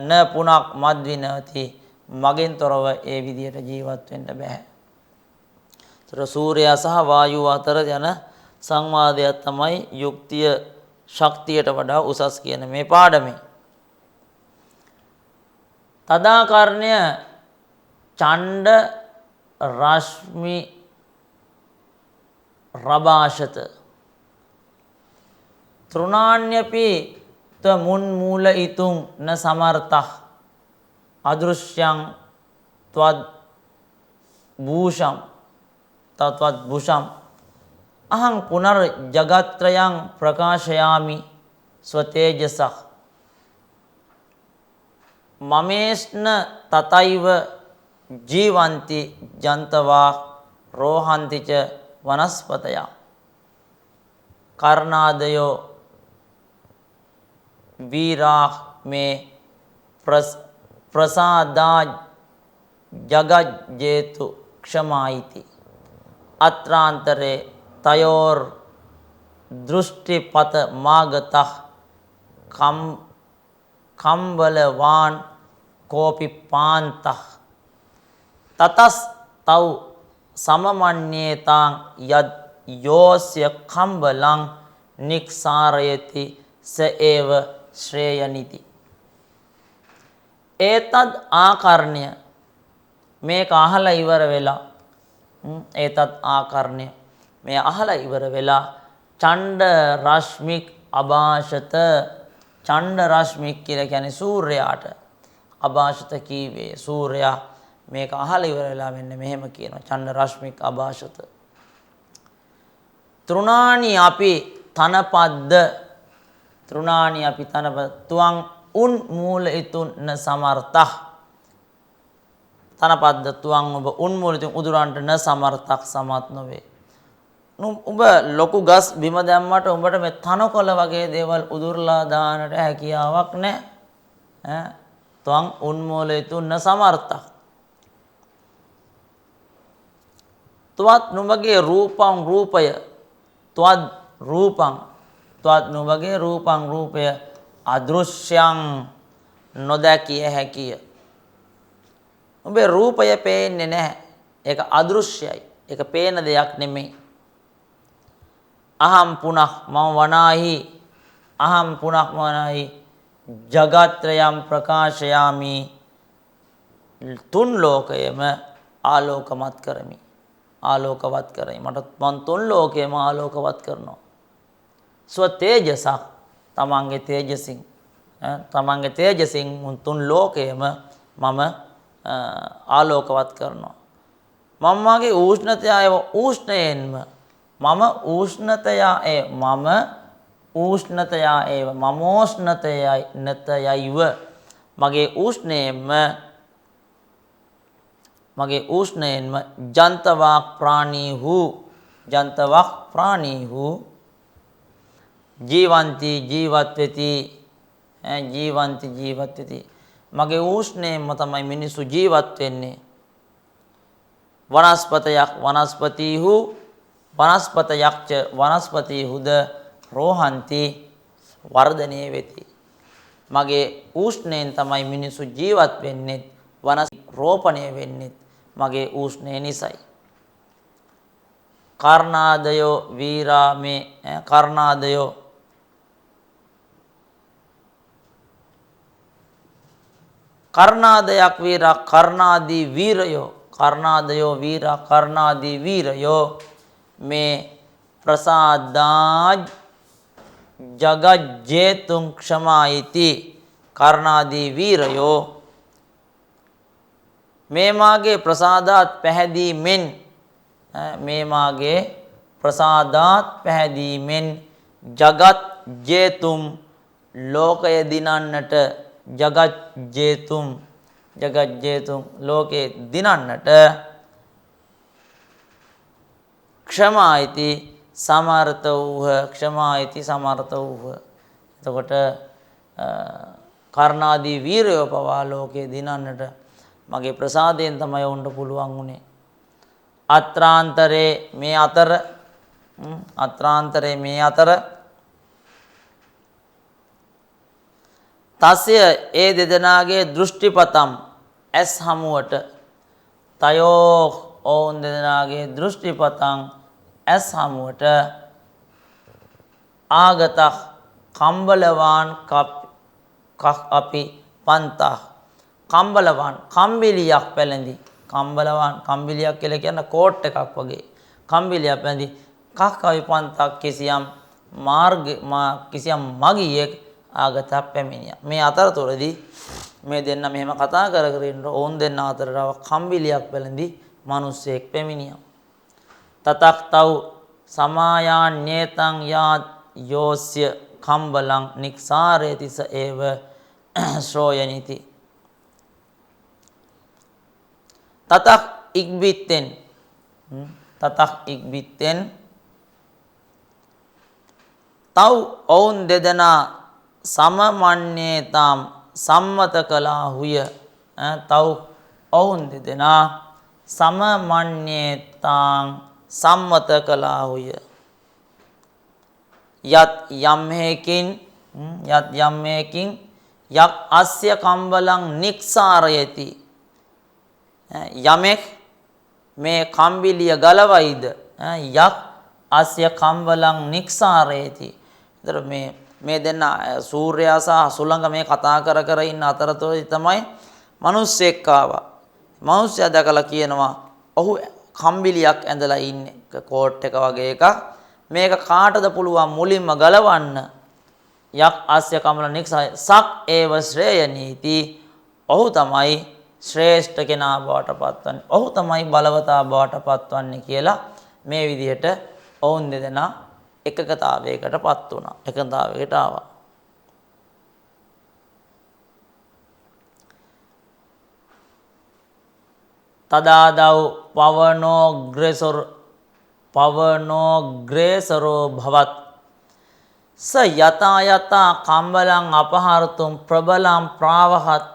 න පුනක් මද්විනති. මගෙන් තොරව ඒ විදියට ජීවත් වෙන්න බෑ. ඒතර සූර්යයා සහ වායුව අතර යන සංවාදයක් තමයි යුක්තිය ශක්තියට වඩා උසස් කියන මේ පාඩමේ. තදාකර්ණ්‍ය ඡණ්ඩ රශ්මි රබාෂත තෘණාන්‍යපි තමුන් මූලයිතුම් න සමර්ථ අදෘශ්‍යං ත්වද් භූෂම් තත්වත් භූෂම් අහං පුනර් ජගත්‍රයං ප්‍රකාශයාමි ස්වතේජසක් මමේෂ්න තතයිව ජීවಂತಿ ජන්තවා රෝහන්ති ච වනස්පතය කර්ණාදයෝ වීරා මේ ප්‍රසාදා ජගජ්ජේතු ක්ෂමායිති අත්‍රාන්තරේ තයෝර් දෘෂ්ටිපත මාගතః කම්බලවාන් කෝපි පාන්තः තතස් තව් සමමඤ්ඤේතාං යද් යෝස්ය කම්බලං නික්සාරයති ස ඒව ශ්‍රේයනිති. ඒතද් ආකර්ණ්‍ය මේක අහලා ඉවර වෙලා ඒතත් ආකර්ණ්‍ය මේ අහලා ඉවර වෙලා ඡණ්ඩ රශ්මික් අභාෂත ඡණ්ඩ රශ්මික් කියලා කියන්නේ සූර්යයාට අභාෂත කීවේ සූර්යයා මේක අහලා ඉවර වෙලා මෙන්න මෙහෙම කියනවා ඡණ්ඩ රශ්මික් අභාෂත තෘණානි අපි තනපද්ද තෘණානි අපි තනපද තුවං උන් මූලයිතුන් න සමර්ථ තනපද්ද තුවං ඔබ උන් මූලයිතුන් උදුරන්ට න සමර්ථක් සමත් නොවේ. උඹ ලොකු ගස් බිම දැම්මට උඹට මේ තනකොළ වගේ දේවල් උදුරලා දාන්නට හැකියාවක් නැහැ. ත්වං උන්මූලයතුන් න සමර්ථ. ත්වත් නුඹගේ රූපං රූපය ත්වද් රූපං ත්වත් නුඹගේ රූපං රූපය අදෘශ්‍යං නොදැකිය හැකිය. උඹේ රූපය පේන්නේ නැහැ. ඒක අදෘශ්‍යයි. ඒක පේන දෙයක් නෙමෙයි. අහම් පුනః මම වනාහි අහම් පුනଃ මම වනාහි ජගත්‍රයම් ප්‍රකාශයාමි තුන් ලෝකයම ආලෝකමත් කරමි. ආලෝකවත් කරයි. මට මන් තුන් ලෝකයම ආලෝකවත් කරනවා. ස්ව තේජසක් තමන්ගේ තේජසින් තමන්ගේ තේජසින් තුන් ලෝකයම මම ආලෝකවත් කරනවා. මම මාගේ උෂ්ණතය උෂ්ණයෙන්ම මම උෂ්ණතයා ඒව මමෝෂ්ණතයයි නතයයිව මගේ උෂ්ණයෙන්ම ජන්තවාක් ප්‍රාණීහු ජීවಂತಿ ජීවත් වෙති මගේ උෂ්ණයෙන්ම තමයි මිනිස්සු ජීවත් වෙන්නේ. වනස්පතයක්ච රෝහන්ති වර්ධනය වෙති. මගේ උෂ්ණයෙන් තමයි මිනිස්සු ජීවත් වෙන්නේ. වනස් රෝපණය වෙන්නේ මගේ උෂ්ණය නිසයි. කර්ණාදයෝ වීරා මේ කර්ණාදයෝ කර්ණාදයක් වීරා කර්ණාදී වීරයෝ කර්ණාදයෝ වීරා කර්ණාදී වීරයෝ මේ ප්‍රසාදා ජගජ්ජේතුං ක්ෂමායිති කර්ණාදී වීරයෝ මේ මාගේ ප්‍රසාදාත් පැහැදීමෙන් මේ මාගේ ප්‍රසාදාත් පැහැදීමෙන් ජගත් ජේතුම් ලෝකය දිනන්නට ජගත් ජේතුම් ලෝකේ දිනන්නට ක්ෂමායිති සමර්ථ වූහ ක්ෂමායිති සමර්ථ වූහ. එතකොට කර්ණාදී වීරයෝ පවා ලෝකේ දිනන්නට මගේ ප්‍රසාදයෙන් තමයි උන්ට පුළුවන් උනේ. අත්‍රාන්තරේ මේ අතර තස්ය ඒ දෙදෙනාගේ දෘෂ්ටිපතම් ඇස් හමුවට තයෝ ඔවුන් දෙදෙනාගේ දෘෂ්ටිපතං ඇස් හමුවට ආගතක් කම්බලවාන් කක් අපි පන්තහ කම්බලවාන් කම්බිලියක් පැලඳි කම්බලවාන් කම්බිලියක් කියලා කියන්නේ කෝට් එකක් වගේ කම්බිලියක් පැලඳි කක් අපි පන්තක් කිසියම් මගියෙක් ආගතක් පැමිණියා. මේ අතරතුරදී මේ දෙන්න මෙහෙම කතා කර ඉන්න ඕන් දෙන්න අතරව කම්බිලියක් පැලඳි මිනිස්සෙක් පැමිණියා. තතක් තව් සමායාඤ්ඤේතං යාත් යෝස්ය කම්බලං නික්සාරේතිස ඒව ශ්‍රෝයනිති. තතක් ඉක්බිත්තෙන් තව් ඔවුන් දෙදෙනා සමමඤ්ඤේතාම් සම්මත කළාහුය. තව් ඔවුන් දෙදෙනා සමමඤ්ඤේතාං සම්මත කළාහුය. යත් යම්හෙකින් යක් අස්ය කම්බලං නික්සාරයති. යමෙක් මේ කම්බිලිය ගලවයිද යක් අස්ය කම්බලං නික්සාරයති. ඒතර මේ දෙන්න සූර්යයා සහ සුළඟ මේ කතා කර ඉන්න අතරතුරදී තමයි මිනිස්සෙක් ආවා. මිනිස්සයා දැකලා කියනවා ඔහු කම්බිලියක් ඇඳලා ඉන්නේ කෝට් එක වගේ එකක්. මේක කාටද පුළුවන් මුලින්ම ගලවන්න? යක් අස්ය කම්බල නික්සාය සක් ඒව ශ්‍රේයනීති. ඔහු තමයි ශ්‍රේෂ්ඨ කෙනා බවට පත්වන්නේ. ඔහු තමයි බලවතා බවට පත්වන්නේ කියලා මේ විදිහට ඔවුන් දෙදෙනා එකකතාවයකටපත් වුණා. එකතාවයකට ආවා. තදාදව් පවනෝග්‍රේසරෝ භවත් ස යතා කම්බලං අපහර්තුම් ප්‍රබලං ප්‍රාවහත්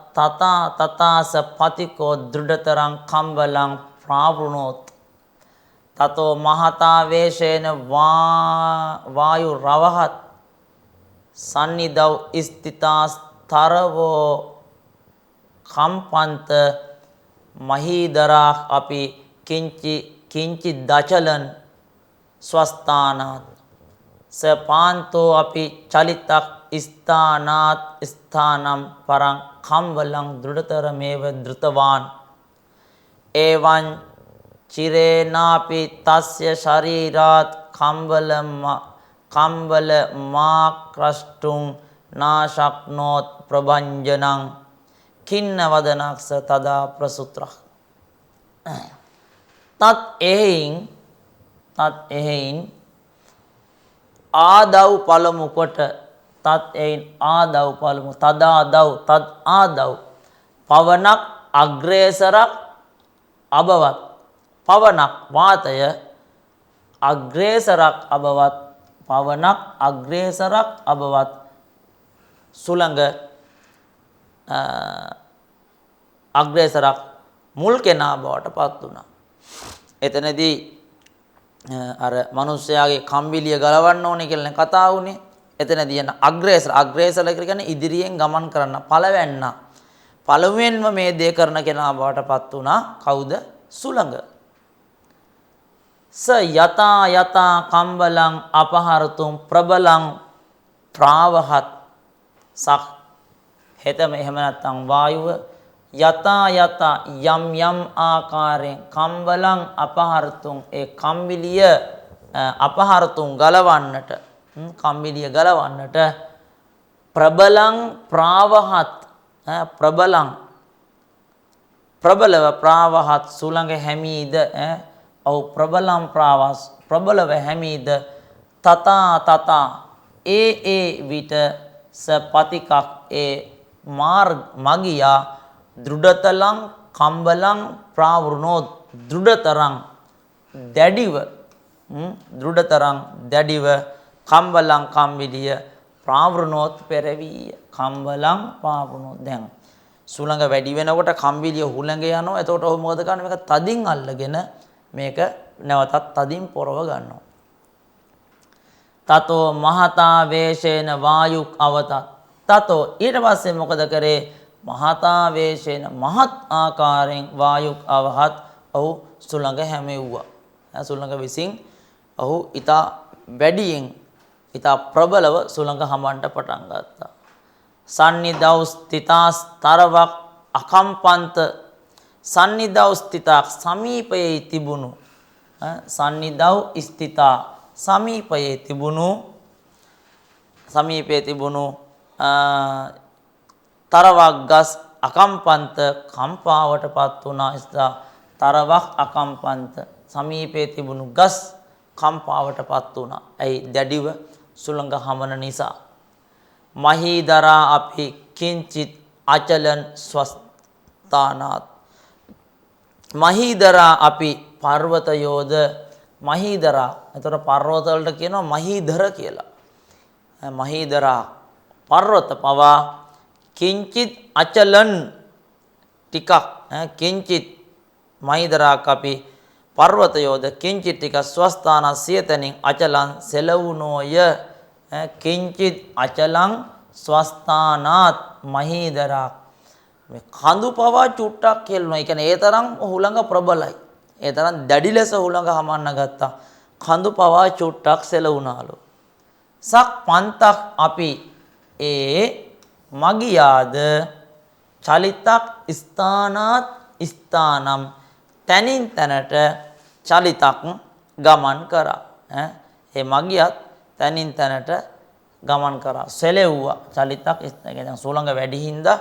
තතාස පතිකෝ දෘಢතරං කම්බලං ප්‍රාවෘණෝත් තතෝ මහතා වේශේන වායු රවහත් සන්නිදව් ස්ථිතාස්තරවෝ කම්පන්ත මහීදරා අපි කිංචි දචලන් ස්වස්ථානාත් සපාන්තෝ අපි චලිතක් ස්ථානාත් ස්ථානම් පරං කම්බලං දෘಢතරමේව ධෘතවාන් එවං චිරේනාපි තස්ය ශරීරාත් කම්බල මාක්‍රෂ්ටුං නාශක්නෝත් ප්‍රභංජනං කින්න වදනක්ස තදා ප්‍රසුත්‍රක්. තත් එහෙයින් ආදව් පළමු කොට ආදව් පවනක් අග්‍රේසරක් අබවත් පවනක් වාතය අග්‍රේසරක් අබවත් සුළඟ අග්‍රේසරක් මුල් කෙනා බවට පත් වුණා. එතනදී අර මිනිස්යාගේ කම්බිලිය ගලවන්න ඕනේ කියලා කතා වුණේ. එතනදී යන අග්‍රේසර කියන්නේ ඉදිරියෙන් ගමන් කරන පළවැන්න. පළමුවෙන්ම මේ දේ කරන කෙනා බවට පත් වුණා. කවුද? සුළඟ. ස යතා කම්බලං අපහරතුම් ප්‍රබලං ප්‍රාවහත් සක් හෙතම එහෙම නැත්නම් වායුව යතා යතා යම් යම් ආකාරයෙන් කම්බලං අපහරතුන් ඒ කම්බිලිය අපහරතුන් ගලවන්නට කම්බිලිය ගලවන්නට ප්‍රබලං ප්‍රාවහත් ප්‍රබලං ප්‍රබලව ප්‍රාවහත් සුළඟ හැමීද ඔව් ප්‍රබලම් ප්‍රාවස් ප්‍රබලව හැමීද තතා තතා ඒ විට සපතිකක් ඒ මගියා දෘಢතලං කම්බලං ප්‍රාවෘණෝත් දෘಢතරං දැඩිව කම්බලං කම්බිලිය ප්‍රාවෘණෝත් පෙරවීය කම්බලං ප්‍රාවෘණෝත් දැන් සුළඟ වැඩි වෙනකොට කම්බිලිය හුළඟ යනවා. එතකොට ඔහු මොකද කරන්නේ? මේක තදින් අල්ලගෙන මේක නැවතත් තදින් පොරව ගන්නවා. තතෝ මහතා වේශේන වායුක් අවතත්. තතෝ ඊට පස්සේ මොකද කරේ? මහතා වේශේන මහත් ආකාරයෙන් වායුක් අවහත් ඔහු සුළඟ හැමෙව්වා. සුළඟ විසින් ඔහු ඊට වැඩියෙන් ඊට ප්‍රබලව සුළඟ හමන්න පටන් ගත්තා. සන්නිදව් ස්ථිතාස් තරවක් අකම්පන්ත සන්නිදව් ස්ථිතාක් සමීපයේ තිබුණු සන්නිදව් ස්ථිතා සමීපයේ තිබුණු තරවක් ගස් අකම්පන්ත කම්පාවටපත් වුණා. ස්ථා තරවක් අකම්පන්ත සමීපයේ තිබුණු ගස් කම්පාවටපත් වුණා. ඇයි? දැඩිව සුළඟ හමන නිසා. මහීදරා අපි කිංචිත් අචලන් ස්වස්ථානාත් මහීදරා අපි පර්වතයෝද මහීදරා එතකොට පර්වත වලට කියනවා මහීදර කියලා. මහීදරා පර්වත පවා කිංචිත් අචලන් ටිකක් කිංචිත් මහීදරා අපි පර්වතයෝද කිංචිත් ටික ස්වස්ථාන සියතනින් අචලන් සෙලවුනෝය කිංචිත් අචලං ස්වස්ථානාත් මහීදරා මේ කඳු පවා චුට්ටක් කෙල්ලුණා. ඒ කියන්නේ ඒ තරම් හුළඟ ප්‍රබලයි. ඒ තරම් දැඩි ලෙස හුළඟ හමන්න ගත්තා. කඳු පවා චුට්ටක් සෙලවුණාලු. සක් පන්තක් අපි ඒ මගියාද චලිතක් ස්ථානාත් ස්ථානම් තනින් තැනට චලිතක් ගමන් කරා. ඒ මගියත් තනින් තැනට ගමන් කරා. සෙලෙව්වා. චලිතක් කියන්නේ සුළඟ වැඩි හින්දා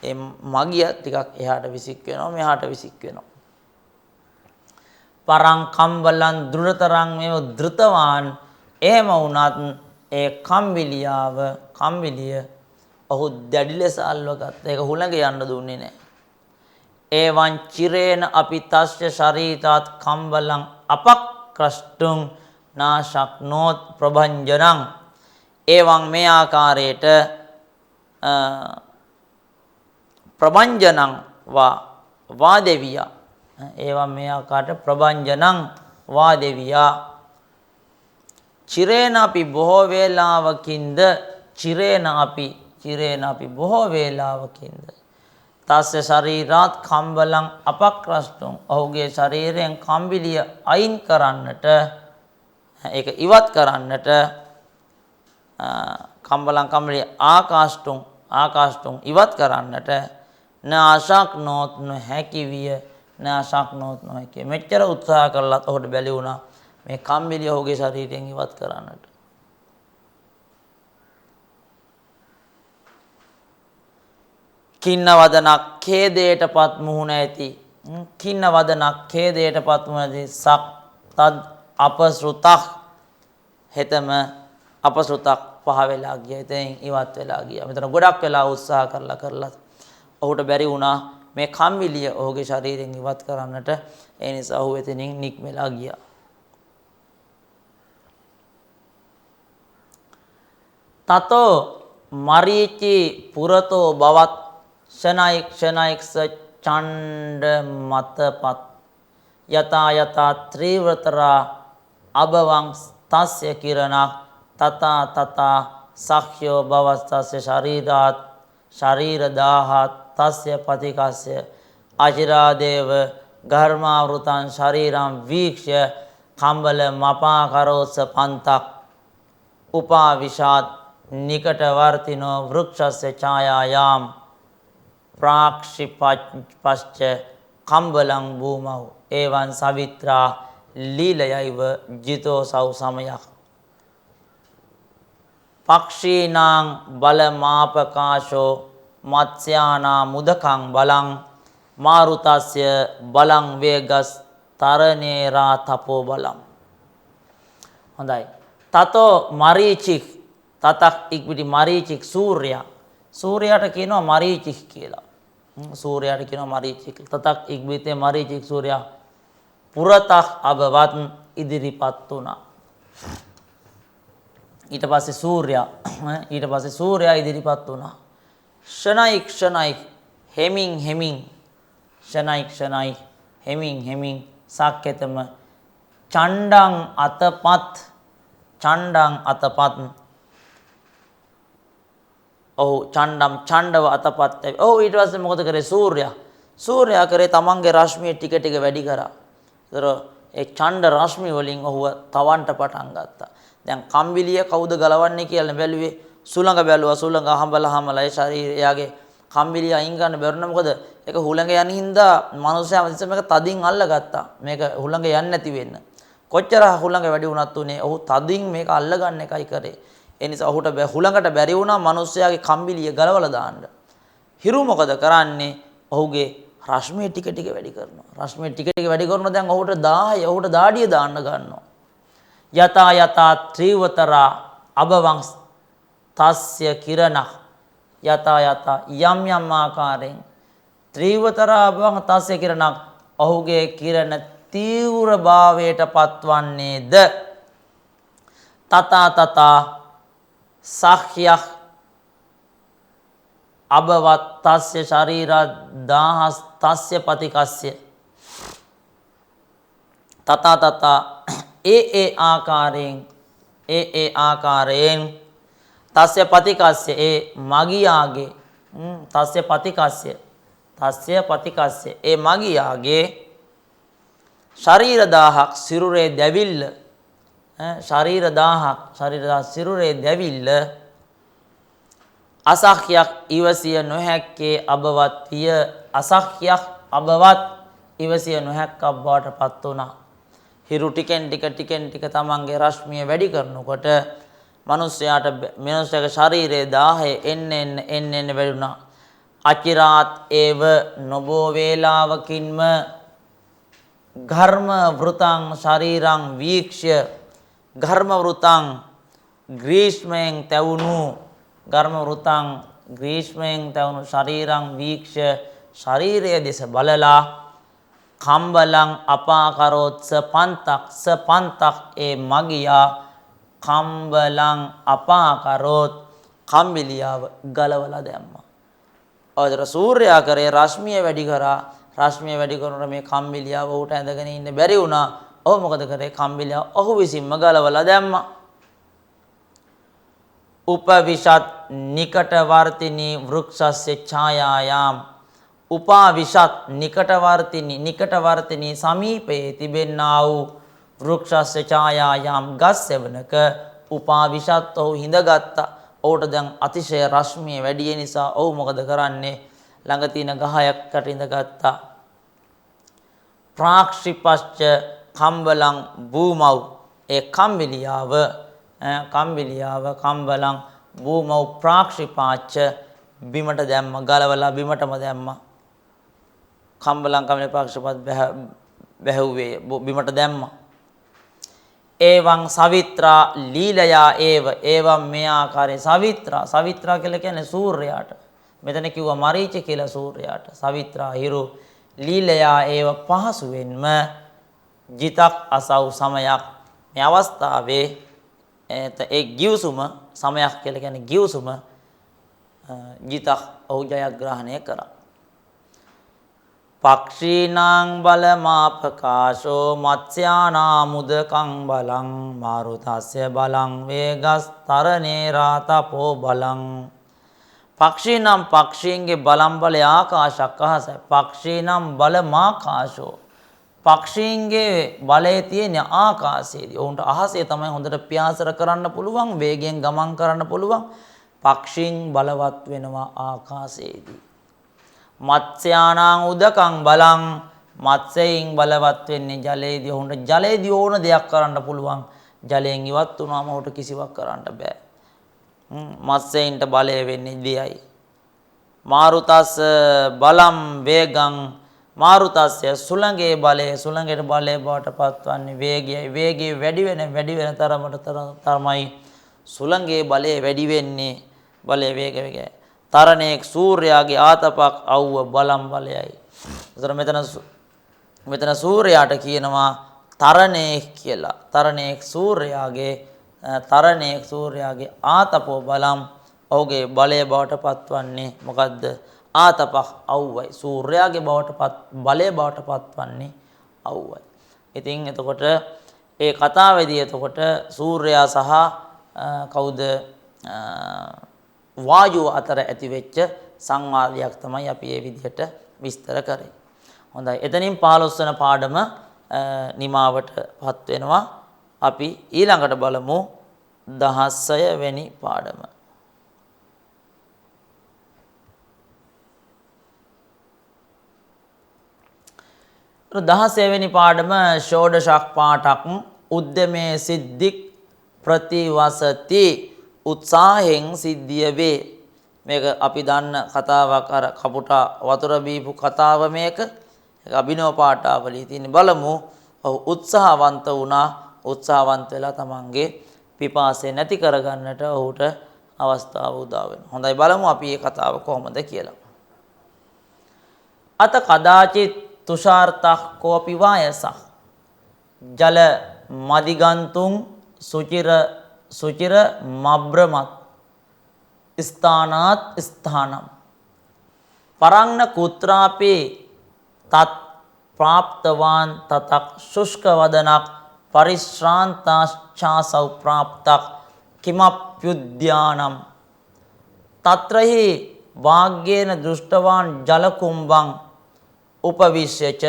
ඒ මගිය ටිකක් එහාට විසික් වෙනවා මෙහාට විසික් වෙනවා. පරං කම්බලං දෘಢතරං මේව ධෘතවාන් එහෙම වුණත් ඒ කම්බිලිය ඔහු දැඩි ලෙස අල්වගත්තා. ඒක හුළඟ යන්න දුන්නේ නැහැ. එවං චිරේන අපි තස්ය ශරීතාත් කම්බලං අපක්‍රෂ්ටුං නාශක්නෝත් ප්‍රභංජනං. එවං මේ ආකාරයට ප්‍රභංජනං වාදෙවියා. එවං මේ ආකාරයට ප්‍රභංජනං වාදෙවියා. චිරේන අපි බොහෝ වේලාවකින්ද චිරේන අපි බොහෝ වේලාවකින්ද තස්ස ශරීරාත් කම්බලං අපක්‍රෂ්ටුං ඔහුගේ ශරීරයෙන් කම්බිලිය අයින් කරන්නට ඒක ඉවත් කරන්නට කම්බලිය ආකාෂ්ටුං ඉවත් කරන්නට නාශක්නෝත් නොහැකි විය. නාශක්නෝත් නොහැකි මෙච්චර උත්සාහ කළත් ඔහුට බැරි වුණා මේ කම්බිලිය ඔහුගේ ශරීරයෙන් ඉවත් කරන්නට. කින්නවදනක් ඛේදයටපත් මුහුණ ඇති කින්නවදනක් ඛේදයටපත් මුහුණ ඇති සක් තද් අපසෘතක් හෙතම අපසෘතක් පහ වෙලා ගියා. එතෙන් ඉවත් වෙලා ගියා. මෙතන ගොඩක් වෙලා උත්සාහ කරලා ඔහුට බැරි වුණා මේ කම්බිලිය ඔහුගේ ශරීරයෙන් ඉවත් කරන්නට. ඒ නිසා ඔහු එතනින් නික්මලා ගියා. තතෝ මරීචි පුරතෝ බවත් ක්ෂණයික්ස චණ්ඩ මතපත් යතා ත්‍රිවතරා අබවං තස්ය කිරණක් තතා සක්ඛ්‍යෝ භවස්තස්ය ශරීරාත් ශරීරදාහත් තස්ය පතිකස්ය අචිරාදේව ඝර්මාවෘතං ශරීරං වීක්ෂය කම්බල මපාකරෝස පන්තක් උපාවිශාත් නිකටවර්තිනෝ වෘක්ෂස්ය ඡායායාම් ප්‍රාක්ෂිපච්ච කම්බලං භූමౌ එවං සවිත්‍රා ලීලයයිව ජිතෝසව් සමයක් පක්ෂීනාං බලමාපකාශෝ මත්ස්‍යානා මුදකං බලං මාරුතස්ය බලං වේගස් තරණේරා තපෝ බලං. හොඳයි. තතෝ මරීචික් තතක් ඉක්විටි මරීචික් සූර්යා. සූර්යාට කියනවා මරීචික් කියලා. සූර්යාට කියනවා මරීචික්. තතක් ඉක්විතේ මරීචික් සූර්යා පුරතක් අබවත් ඉදිරිපත් වුණා. ඊට පස්සේ සූර්යා ඉදිරිපත් වුණා. ක්ෂණයි හෙමින් හෙමින් සක්කෙතම චණ්ඩං අතපත් චණ්ඩව අතපත්. ඊට පස්සේ මොකද කරේ සූර්යා කරේ තමන්ගේ රශ්මිය ටික ටික වැඩි කරා. ඒතර ඒ ඡණ්ඩ රශ්මි වලින් ඔහුව තවන්ට පටන් ගත්තා. දැන් කම්බිලිය කවුද ගලවන්නේ කියලා බැලුවේ සුළඟ බැලුවා. සුළඟ හඹලා ඒ ශරීරයගේ කම්බිලිය අයින් ගන්න බැරුණ මොකද ඒක හුළඟ යන හින්දා මනුස්සයා ඉතින් මේක තදින් අල්ලගත්තා. මේක හුළඟ යන්නේ නැති වෙන්න. කොච්චර හුළඟ වැඩි වුණත් උනේ ඔහු තදින් මේක අල්ලගන්න එකයි කරේ. ඒ නිසා ඔහුට හුළඟට බැරි වුණා මනුස්සයාගේ කම්බිලිය ගලවලා දාන්න. හිරු මොකද කරන්නේ? ඔහුගේ රශ්මිය ටික ටික වැඩි කරනවා. රශ්මිය ටික ටික වැඩි කරනවා. දැන් ඔහුට 10 ඔහුට දාඩිය දාන්න ගන්නවා. යතා ත්‍රිවතරා අබවං තස්ය කිරණ යතා යම් ආකාරයෙන් ත්‍රිවතරා අබවං තස්ය කිරණක් ඔහුගේ කිරණ තීව්‍ර භාවයට පත්වන්නේද තතා සහ්‍යක් අබවත් තස්ය ශරීර දාහස් තස්ය පතිකස්ය තතා ඒ ආකාරයෙන් තස්ය පතිකස්ය ඒ මගියාගේ තස්ය පතිකස්ය ඒ මගියාගේ ශරීර දාහක් සිරුරේ දැවිල්ල සිරුරේ දැවිල්ල අසහ්‍යයක් ඉවසිය නොහැක්කේ අබවත් විය. අසහ්‍යයක් අබවත් ඉවසිය නොහැක්ක බවට පත් වුණා. හිරු ටිකෙන් ටික තමන්ගේ රශ්මිය වැඩි කරනකොට මනුස්සයාගේ ශරීරයේ දාහය එන්න වැඩි වුණා. අචිරාත් ඒව නොබෝ වේලාවකින්ම ඝර්ම වෘතං ශරීරං වීක්ෂ්‍ය ඝර්ම වෘතං ග්‍රීෂ්මයෙන් තැවුණු ශරීරං වීක්ෂ්‍ය ශරීරය දෙස බලලා කම්බලං අපාකරොත් සපන්තක් ඒ මගියා කම්බලං අපාකරොත් කම්බිලියාව ගලවලා දැම්මා. ඔතන සූර්යා කරේ රශ්මිය වැඩි කරා. රශ්මිය වැඩි කරනකොට මේ කම්බිලියාව උට ඇඳගෙන ඉන්න බැරි වුණා. ඔහු මොකද කරේ? කම්බිලියාව ඔහු විසින්ම ගලවලා දැම්මා. උපවිශත් නිකටවර්තිනී වෘක්ෂස්ය ඡායායාම් උපාවිශත් නිකටවර්තිනී සමීපයේ තිබෙන්නා වූ වෘක්ෂස්ය ඡායායාම් ගස් සෙවණක උපාවිශත් ඔහු හිඳගත්තා. ඔහුට දැන් අතිශය රශ්මිය වැඩි නිසා ඔහු මොකද කරන්නේ? ළඟ තියෙන ගහයකට ඉඳගත්තා. ප්‍රාක්ෂිපස්ච කම්බලං භූමౌ ඒ කම්බිලියාව කම්බලං භූමౌ ප්‍රාක්ෂිපාච්ච බිමට දැම්ම. ගලවලා බිමටම දැම්ම. කම්බලං ප්‍රාක්ෂිපාත් බැහැව්වේ බිමට දැම්ම. එවං සවිත්‍රා ලීලයා ඒවම් මේ ආකාරයෙන් සවිත්‍රා කියලා කියන්නේ සූර්යයාට. මෙතන කිව්වා මරීච කියලා සූර්යයාට. සවිත්‍රා හිරු ලීලයා ඒව පහසුවෙන්ම ජිතක් අසව් සමයක්. මේ අවස්ථාවේ ඒ ගිවිසුම සමයක් කියලා කියන්නේ ගිවිසුම ජිතක් ඔහු ජයග්‍රහණය කරා. පක්ෂීනාං බලමාපකාශෝ මත්ස්‍යානා මුදකං බලං මාරුතස්ය බලං වේගස් තරණේරා තපෝ බලං. පක්ෂීනම් පක්ෂීන්ගේ බලම් බලය ආකාශක් අහසයි. පක්ෂීනම් බලමාකාශෝ පක්ෂීන්ගේ බලය තියෙන ආකාශයේදී. ඔවුන්ට අහසේ තමයි හොඳට පියාසර කරන්න පුළුවන්, වේගයෙන් ගමන් කරන්න පුළුවන්. පක්ෂීන් බලවත් වෙනවා ආකාශයේදී. මත්ස්‍යානාං උදකං බලං මත්ස්‍යයෙන් බලවත් වෙන්නේ ජලයේදී. ඔහුට ජලයේදී ඕන දෙයක් කරන්න පුළුවන්. ජලයෙන් ඉවත් වුණාම ඔහුට කිසිවක් කරන්න බෑ. මත්ස්‍යයින්ට බලය වෙන්නේ දෙයයි. මාරුතස්ස බලම් වේගං මාරුතස්ය සුළඟේ බලය සුළඟට බලය බවට පත්වන්නේ වේගයයි. වේගය වැඩි වෙන තරමට තමයි සුළඟේ බලය වැඩි වෙන්නේ. බලය වේගයයි. තරණේක් සූර්යාගේ ආතපක් අවුව බලම් බලයයි. ඒතර මෙතන සූර්යාට කියනවා තරණේක් කියලා. තරණේක් සූර්යාගේ ආතපෝ බලම් ඔහුගේ බලය බවට පත්වන්නේ මොකද්ද? ආතපක් අවුවයි. සූර්යාගේ බලය බවට පත්වන්නේ අවුවයි. ඉතින් එතකොට ඒ කතාවේදී එතකොට සූර්යා සහ කවුද වායුව අතර ඇතිවෙච්ච සංවාදයක් තමයි අපි මේ විදිහට විස්තර කරේ. හොඳයි. එතනින් 15 වෙනි පාඩම නිමාවටපත් වෙනවා. අපි ඊළඟට බලමු 16 වෙනි පාඩම. 16 වෙනි පාඩම ෂෝඩශක් පාඨක් උද්දමේ සිද්ධික් ප්‍රතිවසති උත්සාහයෙන් සිද්ධිය වේ. මේක අපි දන්න කතාවක් අර කපුටා වතුර බීපු කතාව මේක. ඒක අභිනව පාඨාවලියේ තියෙන බලමු. ඔහු උත්සාහවන්ත වුණා. උත්සාහවන්ත වෙලා තමන්ගේ පිපාසය නැති කරගන්නට ඔහුට අවස්ථාව උදා වෙනවා. හොඳයි බලමු අපි මේ කතාව කොහොමද කියලා. අත කදාචිත් තුෂාර්තක් කෝපි වායසක් ජල මදිගන්තුන් සුචිර මබ්‍රමත් ස්ථානාත් ස්ථානම් පරංන කුත්‍රාපි තත් ප්‍රාප්තවාන් තතක් ශුෂ්ක වදනක් පරිශ්‍රාන්තාශ්චාසව් ප්‍රාප්තක් කිමප්යුද්‍යානම් තත්‍රහි වාග්යේන දෘෂ්ටවාන් ජලකුම්බං උපවිශ්‍යච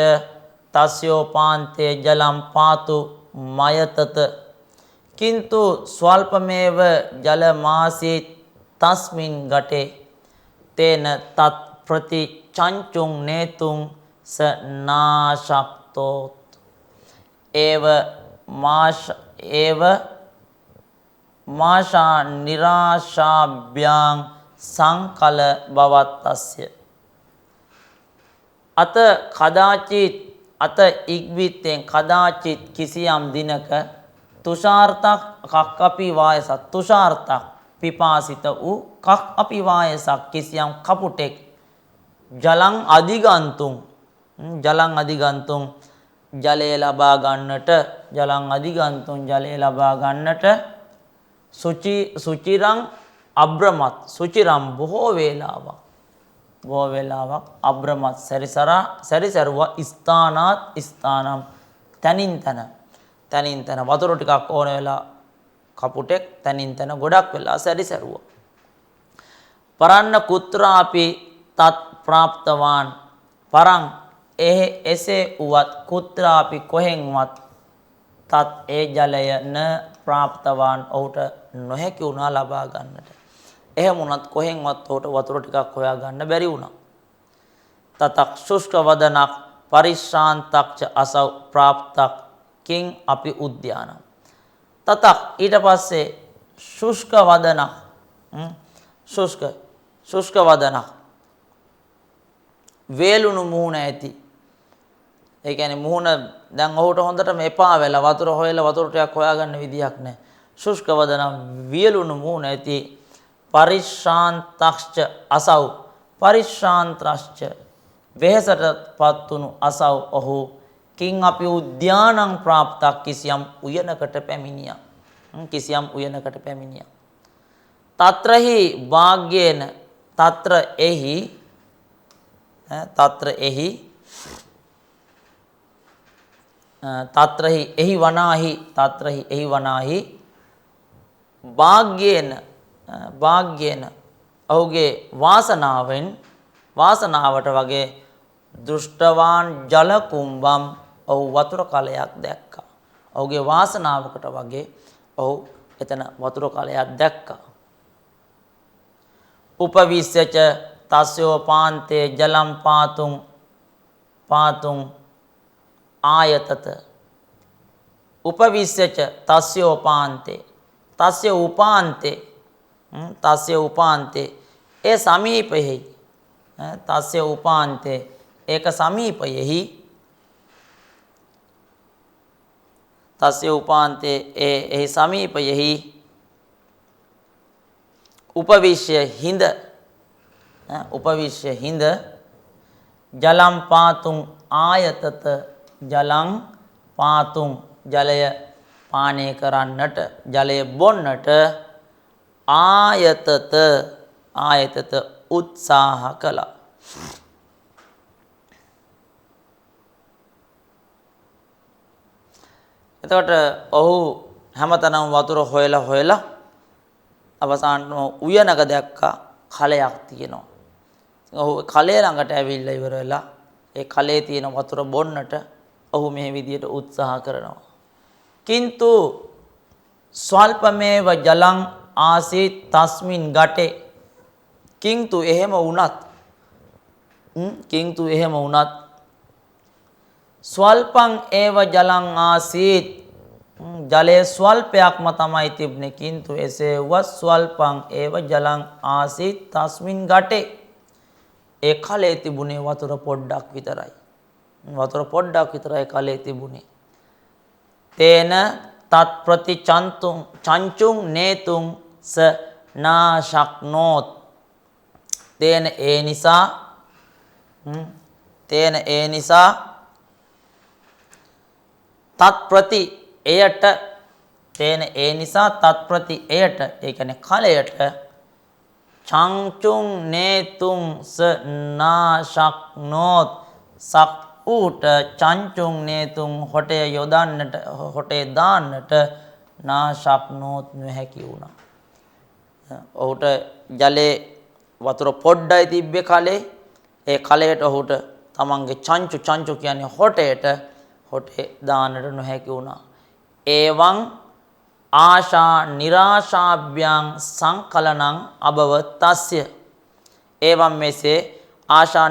තස්යෝපාන්තේ ජලම් පාතු මයතත කින්තු ස්වල්පමේව ජලමාසී තස්මින් ගටේ තේන තත් ප්‍රති චංචුං නේතුං ස නාශක්තෝත් ඒව මාෂා නිරාශාභ්‍යාං සංකල බවත්තස්ය අත කදාචිත් අත ඉක්විත්තෙන් කදාචිත් කිසියම් දිනක තුෂාර්තක් කක් අපි වායසක් තුෂාර්තක් පිපාසිත වූ කක් අපි වායසක් කිසියම් කපුටෙක් ජලං අධිගන්තුන් ජලය ලබා ගන්නට සුචිරං අබ්‍රමත් සුචිරම් බොහෝ වේලාවක් අබ්‍රමත් සැරිසරුවා ස්ථානාත් ස්ථානම් තනින් තන වතුර ටිකක් ඕන වෙලා කපුටෙක් තනින් තන ගොඩක් වෙලා සැරිසරුවා පරන්න කුත්‍රාපි තත් ප්‍රාප්තවාන් පරං එසේ උවත් කුත්‍රාපි කොහෙන්වත් තත් ඒ ජලය න ප්‍රාප්තවාන් ඔහුට නොහැකි වුණා ලබා ගන්නට. එහෙම වුණත් කොහෙන්වත් ඔහුට වතුර ටිකක් හොයා ගන්න බැරි වුණා. තතක් ශුෂ්ක වදනක් පරිශ්‍රාන්තක්ච අසව් ප්‍රාප්තක් කිං අපි උද්‍යානම්. තතක් ඊට පස්සේ ශුෂ්ක වදනක් ශුෂ්ක වදනක් වේලුණු මුහුණ ඇති. ඒ කියන්නේ මුහුණ දැන් ඔහුට හොඳටම එපා වෙලා වතුර හොයලා වතුර ටිකක් හොයාගන්න විදියක් නැහැ. ශුෂ්ක වදනම් වියලුණු මුහුණ ඇති පරිශ්‍රාන්තක්ෂ අසව් පරිශ්‍රාන්ත්‍රශ්ච වෙහසටපත් වුණු අසව් ඔහු කිං අපි උද්‍යානං ප්‍රාප්තක් කිසියම් උයනකට පැමිණියා. තත්‍රහි වාග්යේන තත්‍ර එහි වනාහි භාග්‍යේන ඔහුගේ වාසනාවට වගේ දෘෂ්ටවාන් ජල කුම්බම් ඔහු වතුර කලයක් දැක්කා. ඔහුගේ වාසනාවකට වගේ ඔහු එතන වතුර කලයක් දැක්කා. උපවිස්සච තස්යෝපාන්තේ ජලම් පාතුං ආයතත උපවිස්සච තස්යෝපාන්තේ තස්ය උපාන්තේ ඒ සමීපයෙහි තස්ය උපාන්තේ ඒක සමීපයෙහි තස්ය උපාන්තේ එහි සමීපයෙහි උපවිශ්‍ය හිඳ ජලම් පාතුං ආයතත ජලං පාතුං ජලය පානය කරන්නට ජලය බොන්නට ආයතත උත්සාහ කළා. එතකොට ඔහු හැමතැනම වතුර හොයලා අවසානට උයනක දැක්කා කලයක් තියෙනවා. ඔහු කලය ළඟට ඇවිල්ලා ඉවර වෙලා ඒ කලයේ තියෙන වතුර බොන්නට ඔහු මේ විදියට උත්සාහ කරනවා. කින්තු ස්වල්පමේව ජලං ආසීත් තස්මින් ගටේ. කින්තු එහෙම වුණත් ස්වල්පං ඒව ජලං ආසීත් ජලයේ ස්වල්පයක්ම තමයි තිබුණේ. කින්තු එසේ වුවත් ස්වල්පං ඒව ජලං ආසීත් තස්මින් ගටේ. ඒ කලේ තිබුණේ වතුර පොඩ්ඩක් විතරයි කලේ තිබුණේ. තේන තත් ප්‍රති චංචුං නේතුං ස නාශක්නෝත්. තේන ඒ නිසා තත් ප්‍රති එයට ඒ කියන්නේ කලයට චංචුං නේතුං ස නාශක්නෝත් සක් ඌට චංචුං නේතුං හොටේ දාන්නට නාශක්නෝත් නොහැකි වුණා. ඔහුට ජලයේ වතුර පොඩ්ඩයි තිබ්බේ කලේ. ඒ කලයට ඔහුට තමන්ගේ චංචු කියන්නේ හොටේ දාන්නට නොහැකි වුණා. ඒවං ආශා නිරාශාභ්‍යං සංකලනං අභවත්තස්ය. ඒවං මෙසේ ආශා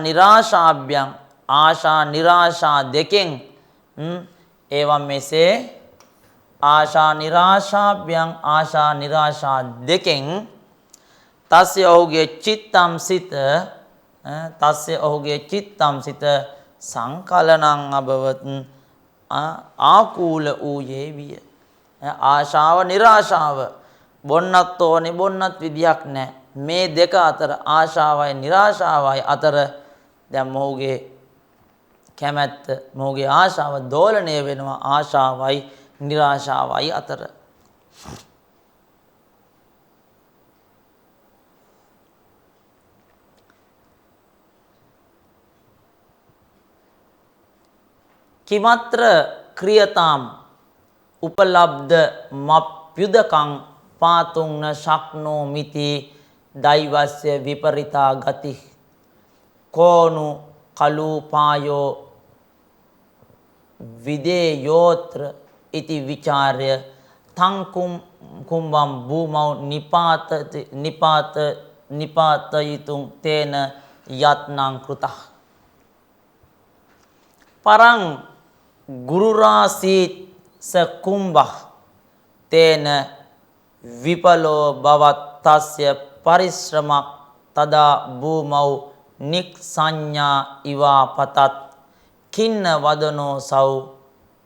නිරාශා දෙකෙන් ඒවං මෙසේ ආශා නිරාශා දෙකෙන් තස්ය ඔහුගේ චිත්තම් සිත සංකලනං අභවත් ආකූල වූයේ විය. ආශාව නිරාශාව බොන්නත් ඕනේ බොන්නත් විදියක් නැහැ. මේ දෙක අතර ආශාවයි නිරාශාවයි අතර දැන් මොහුගේ කැමැත්ත මොහුගේ ආශාව දෝලණය වෙනවා ආශාවයි නිරාශාවයි අතර. කිමත්‍ර ක්‍රියතාම් උපලබ්ධ මප්යුදකං පාතුං ශක්නෝමිති දෛවස්ය විපරිතා ගති කෝනු කලූපායෝ විදේයෝත්‍ර ඉති විචාර්ය තං කුම්බම් භූමౌ නිපාතයිතුං තේන යත්නං කෘතः පරං ගුරුරාසීත් ස කුම්බහ තේන විපලෝ බවත්තස්ය පරිශ්‍රමක් තදා භූමౌ නික්සඤ්ඤා ඉවා පතත් කින්න වදනෝ සෞ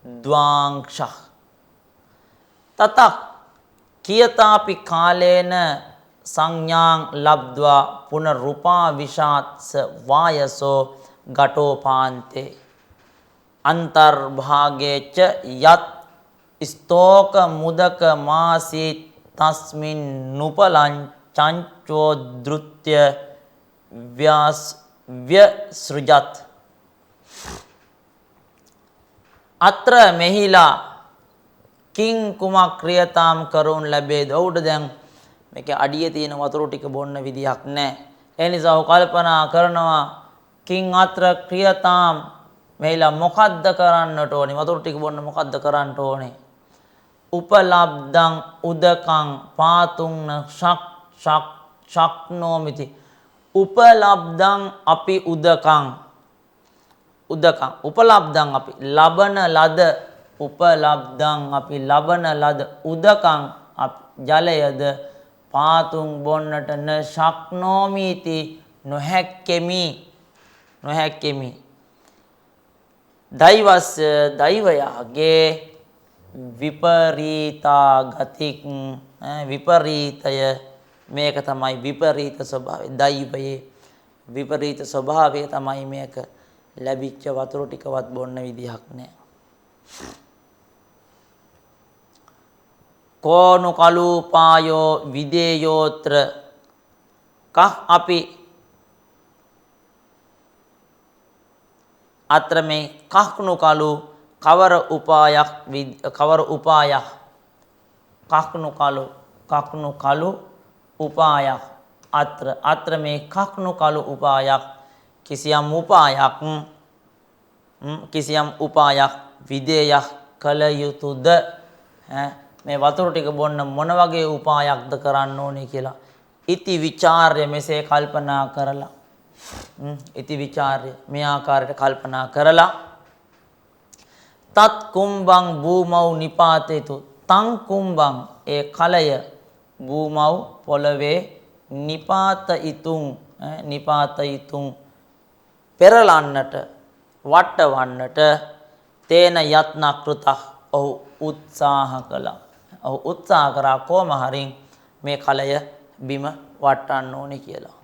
ද්වාංක්ෂ තතක් කියතාපි කාලේන සංඥාං ලබ්ධවා පුනරුපා විෂාත්ස වායසෝ ගටෝපාන්තේ අන්තර්භාගේච යත් ස්තෝක මුදක මාසී තස්මින් නුපලං චංචෝදෘත්‍ය ව්‍යසෘජත් අත්‍ර මෙහිලා කිං කුමක් ක්‍රියතාම් කරුන් ලැබේද. ඔහුට දැන් මේක අඩියේ තියෙන වතුර ටික බොන්න විදියක් නැහැ. ඒ නිසා ඔහු කල්පනා කරනවා කිං අත්‍ර ක්‍රියතාම් මෙහිලා මොකද්ද කරන්නට ඕනේ, වතුර ටික බොන්න මොකද්ද කරන්නට ඕනේ. උපලබ්ධං උදකං පාතුං ශක්නෝමිති උපලබ්ධං අපි උදකං උදකං උපලබ්ධං අපි ලබන ලද උපලබ්ධං අපි ලබන ලද උදකං ජලයද පාතුම් බොන්නට න ශක්නෝමීති නොහැක්කෙමි දෛවස්ය දෛවයාගේ විපරීතා ගතික් විපරීතය මේක තමයි විපරීත ස්වභාවය දෛවයේ විපරීත ස්වභාවය තමයි මේක ලැබිච්ච වතුර ටිකවත් බොන්න විදිහක් නැහැ කෝනු කලූපායෝ විදේයෝත්‍ර කහ අපි අත්‍ර මේ කහ්නු කලු කවර උපායක් කහ්නු කලු උපායක් අත්‍ර මේ කහ්නු කලු උපායක් කිසියම් උපායක් විදේයක් කළ යුතුද මේ වතුර ටික බොන්න මොන වගේ උපායක්ද කරන්න ඕනේ කියලා ඉති විචාර්ය මෙසේ කල්පනා කරලා ඉති විචාර්ය මේ ආකාරයට කල්පනා කරලා තත් කුම්බං භූමౌ නිපාතේතු තං කුම්බං ඒ කලය භූමౌ පොළවේ නිපාතයිතුං පෙරලන්නට වට්ටවන්නට තේන යත්නකෘතක් ඔහු උත්සාහ කළා ඔහු උත්සාහ කරා කොහොම හරි මේ කලය බිම වට්ටන්න ඕනේ කියලා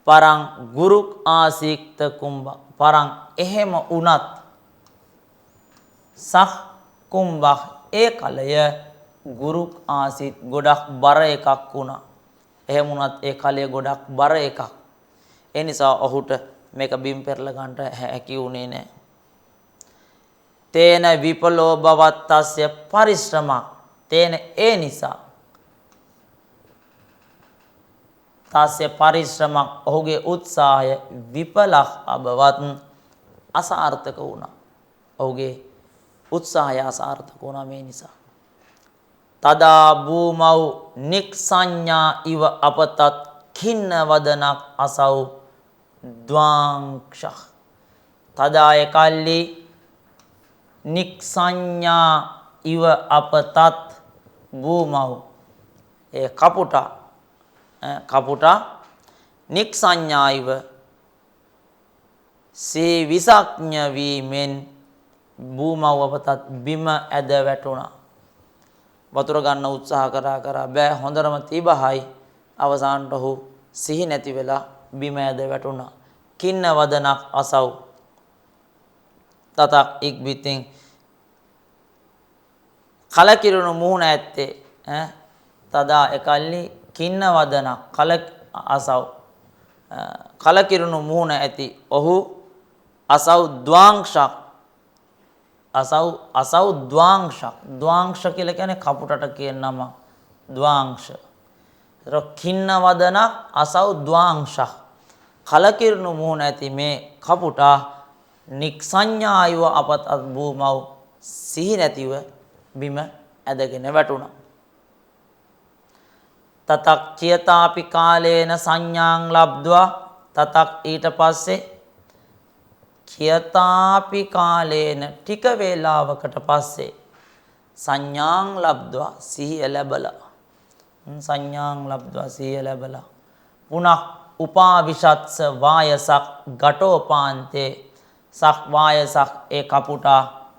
පරං ගුරුක් ආසික්ත කුම්බ පරං එහෙම වුණත් සහ කුම්බක් ඒ කලය ගුරුක් ආසිත් ගොඩක් බර එකක් වුණා එහෙම වුණත් ඒ කලය ගොඩක් බර එකක් ඒ නිසා ඔහුට මේක බිම් පෙරලා ගන්නට හැකි වුණේ නැහැ තේන විපලෝ බවත්තස්ය පරිශ්‍රම තේන ඒ නිසා තස්ය පරිශ්‍රම ඔහුගේ උත්සාහය විපලක් අබවත් අසාර්ථක වුණා ඔහුගේ උත්සාහය අසාර්ථක වුණා මේ නිසා තදා භූමౌ නික්සඤ්ඤා ඉව අපතත් කින්න වදනක් අසව් ද්වාංක්ෂ තදා එකල්ලි නික්සඤ්ඤා ඉව අපතත් භූමౌ ඒ කපුටා නික්සඤ්ඤා ඉව සේ විසඥ වීමෙන් භූමౌ අපතත් බිම ඇද වැටුණා වතුර ගන්න උත්සාහ කරා බෑ හොඳටම තිබහයි අවසානට ඔහු සිහි නැති වෙලා බිම ඇද වැටුණා කින්න වදනක් අසව් තතක් ඉක්බිතින් කලකිරුණු මුහුණ ඇත්තේ තදා එකල්ලි කින්න වදනක් කලකිරුණු මුහුණ ඇති ඔහු අසව් ද්වාංක්ෂක් ද්වාංක්ෂ කියලා කියන්නේ කපුටට කියන නම ද්වාංක්ෂ කින්න වදනක් අසව් ද්වාංක්ෂ කලකිරුණු මුහුණ ඇති මේ කපුටා නික්සඤ්ඤායව අපතත් භූමౌ සිහි නැතිව බිම ඇදගෙන වැටුණා තතක් චියතාපි කාලේන සංඥාං ලබ්ධවා තතක් ඊට පස්සේ චියතාපි කාලේන ටික වේලාවකට පස්සේ සංඥාං ලබ්ධවා සිහිය ලැබලා පුනක් උපාවිශත්ස වායසක් ගටෝපාන්තේ සක් වායසක් ඒ කපුටා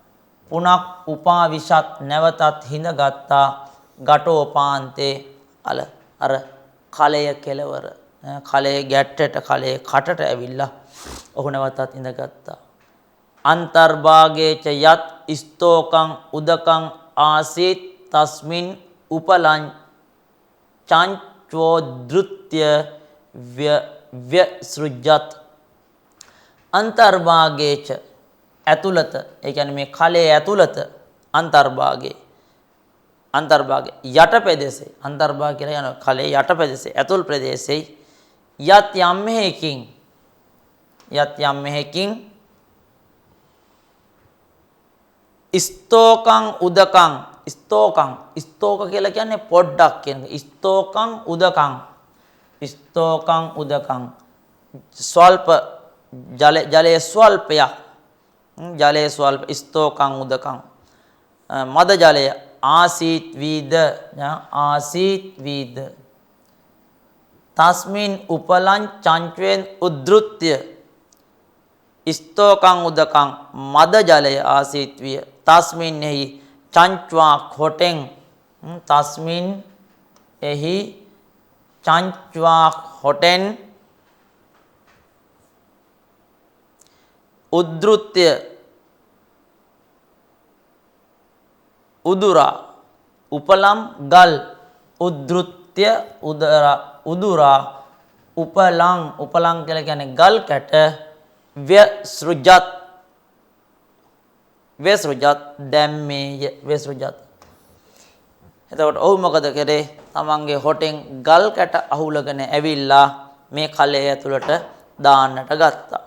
පුනක් උපාවිශත් නැවතත් හිඳගත්තා ගටෝපාන්තේ අර කලය කෙලවර කලයේ ගැට්ටට කලයේ කටට ඇවිල්ලා ඔහු නැවතත් ඉඳගත්තා අන්තර්භාගේච යත් ස්තෝකං උදකං ආසීත් තස්මින් උපලං චංචෝදෘත්‍ය ව්‍යසෘජ්ජත් අන්තර්භාගේච ඇතුළත ඒ කියන්නේ මේ කලයේ ඇතුළත අන්තර්භාගේ යට ප්‍රදේශේ අන්තර්භාග කියලා යන කලයේ යට ප්‍රදේශේ ඇතුල් ප්‍රදේශේ යත් යම් මෙහෙකින් ස්තෝකං උදකං ස්තෝක කියලා කියන්නේ පොඩ්ඩක් කියන ස්තෝකං උදකං ස්තෝකං උදකං ස්වල්ප ජලයේ ස්වල්පයක් ජලයේ ස්වල්ප ස්තෝකං උදකං මද ජලය ආසීත් වීද ආසීත් වීද තස්මින් උපලං චංචුවෙන් උද්ෘත්‍ය ස්තෝකං උදකං මද ජලය ආසීත් විය තස්මින් එහි චංච්වා හොටෙන් තස්මින් එහි චංච්වා හොටෙන් උද්ෘත්‍ය උදුරා උපලම් ගල් උද්ෘත්‍ය උදුරා උපලං කියලා කියන්නේ ගල් කැට ව්‍යසෘජත් දැම්මේය ව්‍යසෘජත්. එතකොට ඔහු මොකද කරේ? තමන්ගේ හොටෙන් ගල් කැට අහුලගෙන ඇවිල්ලා මේ කලයේ ඇතුළට දාන්නට ගත්තා.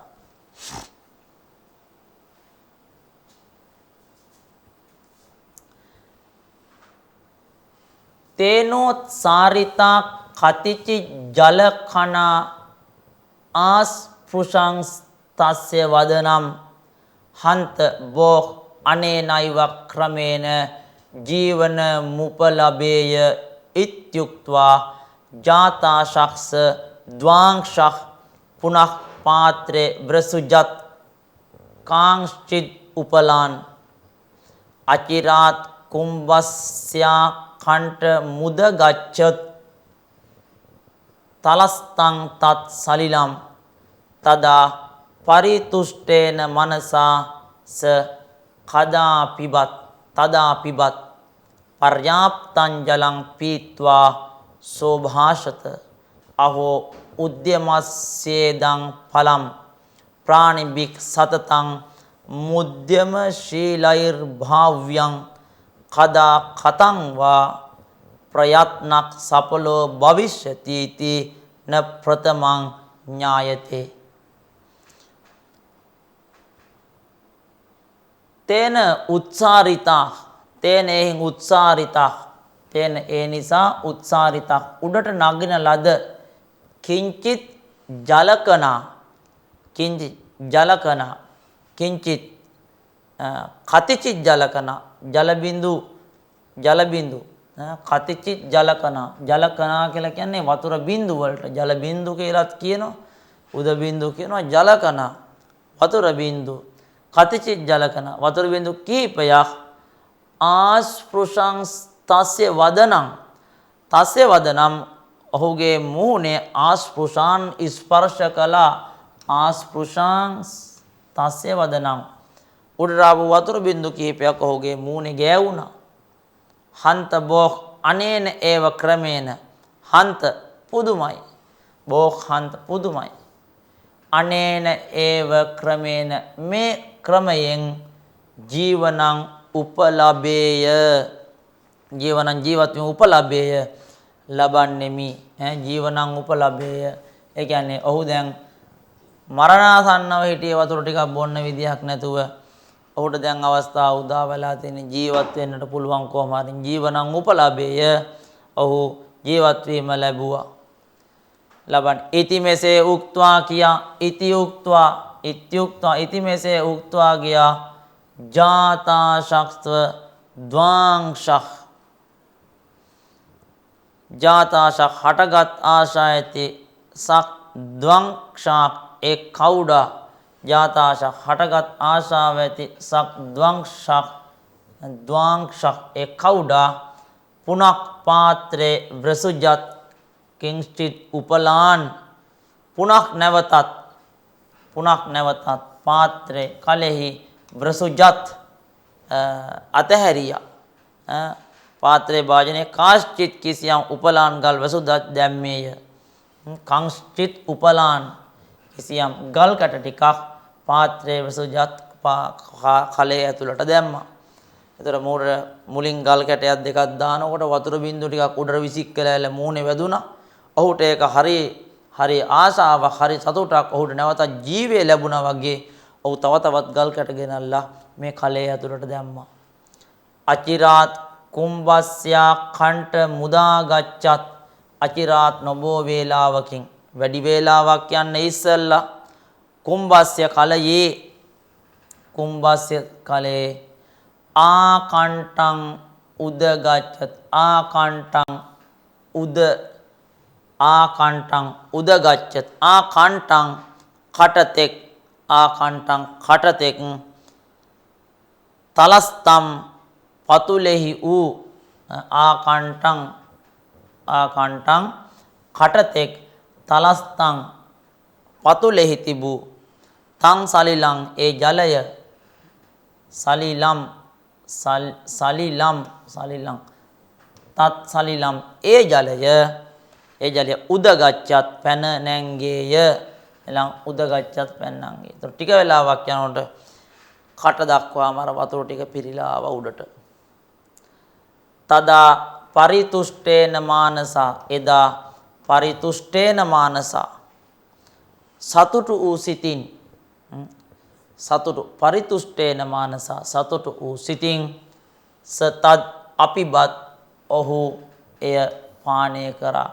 තේනෝත් සාරිතා කතිචි ජලකනා ආස්පෘශං තස්ය වදනම් හන්ත බෝ අනේනයිව ක්‍රමේන ජීවන මුපලබේය ඉත්‍යුක්ත්වා ජාතා ශක්ස ද්වාංශක් පුනః පාත්‍රේ ව්‍රසුජත් කාංශ්චිත් උපලාන් අචිරාත් කුම්භස්යා කණ්ඨ මුද ගච්ඡත් තලස්තං තත් සලිලම් තදා පරිතුෂ්ඨේන මනසා ස කදා පිබත් පර්යාප්තං ජලං පීත්වා සෝභාෂත අහෝ උද්‍යමස්සේදං ඵලම් ප්‍රාණිබික් සතතං මුද්‍යම ශීලෛර් භාව්‍යං කදා කතං වා ප්‍රයත්නක් සඵලෝ භවිෂ්‍යති इति න ප්‍රථමං ඥායතේ. තේන උත්සාරිතා තේන එහින් උත්සාරිතා තේන ඒ නිසා උත්සාරිතා උඩට නගින ලද කිංචිත් ජලකනා කිංචිත් ජලකනා කිංචිත් කතිචිත් ජලකනා ජල බිඳු කතිචිත් ජලකනා කියලා කියන්නේ වතුර බිඳු වලට ජල බිඳු කියලාත් කියනවා උද බිඳු කියනවා ජලකනා වතුර බිඳු කතිචිත් ජලකනා වතුර බිඳු කීපයක් ආස්පෘශං තස්ය වදනම් ඔහුගේ මුහුණේ ආස්පෘශාන් ස්පර්ශ කළා ආස්පෘශං තස්ය වදනම් උඩට ආපු වතුර බිඳු කීපයක් ඔහුගේ මූණේ ගෑවුණා. හන්ත බෝක් අනේන ඒව ක්‍රමේන හන්ත පුදුමයි බෝක් හන්ත පුදුමයි අනේන ඒව ක්‍රමේන මේ ක්‍රමයෙන් ජීවනං උපලබේය ජීවනං ජීවත් වීම උපලබේය ලබන්නෙමි ජීවනං උපලබේය. ඒ කියන්නේ ඔහු දැන් මරණාසන්නව හිටියේ වතුර ටිකක් බොන්න විදියක් නැතුව ඔහුට දැන් අවස්ථාව උදා වෙලා තියෙන ජීවත් වෙන්නට පුළුවන් කොහොම හරි ජීවනං උපලබේය ඔහු ජීවත් වීම ලැබුවා ලබන් ඉති මෙසේ උක්ත්වා කියා ඉති මෙසේ උක්ත්වා ගියා ජාතා ශක්ස්ව ද්වාංශක් ජාතාශක් හටගත් ආශායති සක් ද්වංශක් ඒ කවුඩා ජාතාශක් හටගත් ආශාව ඇති සක් ද්වාංශක් ඒ කවුඩා පුනක් පාත්‍රේ ව්‍රසුජත් කිංචිත් උපලාන් පුනක් නැවතත් පාත්‍රේ කලෙහි ව්‍රසුජත් අතහැරියා පාත්‍රේ භාජනයේ කාශ්චිත් කිසියම් උපලාන් ගල් වසුදත් දැම්මේය. කංශ්චිත් උපලාන් කිසියම් ගල් කැට ටිකක් පාත්‍රයේ වසුජත් කලයේ ඇතුළට දැම්මා. ඒතර මුලින් ගල් කැටයක් දෙකක් දානකොට වතුර බින්දු ටිකක් උඩට විසික් කළා මූණේ වැදුනා. ඔහුට ඒක හරි ආසාවක් හරි සතුටක් ඔහුට නැවත ජීවය ලැබුණා වගේ ඔහු තවත් ගල් කැට ගෙනල්ලා මේ කලයේ ඇතුළට දැම්මා. අචිරාත් කුම්භස්යා කණ්ඨ මුදා ගච්ඡත් අචිරාත් නොබෝ වේලාවකින් වැඩි වේලාවක් යන්නේ ඉස්සල්ලා කුම්භස්ය කලයේ කුම්භස්ය කලයේ ආකණ්ඨං උදගච්ඡත් ආකණ්ඨං උදගච්ඡත් ආකණ්ඨං කටතෙක් ආකණ්ඨං කටතෙක් තලස්තම් පතුලෙහි වූ ආකණ්ඨං කටතෙක් තලස්තං පතුලෙහි තිබූ තං සලිලං ඒ ජලය සලිලම් තත් සලිලම් ඒ ජලය උදගච්ඡත් පැන නැංගේය එලං උදගච්ඡත් පැන නැංගේ. ඒතර ටික වෙලාවක් යනකොට කට දක්වාම අර වතුර ටික පිරීලා ආව උඩට. තදා පරිතුෂ්ඨේන මානසා එදා පරිතුෂ්ඨේන මානසා සතුටු වූ සිතින් පරිතුෂ්ඨේන මානසා සතුටු වූ සිතින් සතත් අපිබත් ඔහු එය පානය කරා.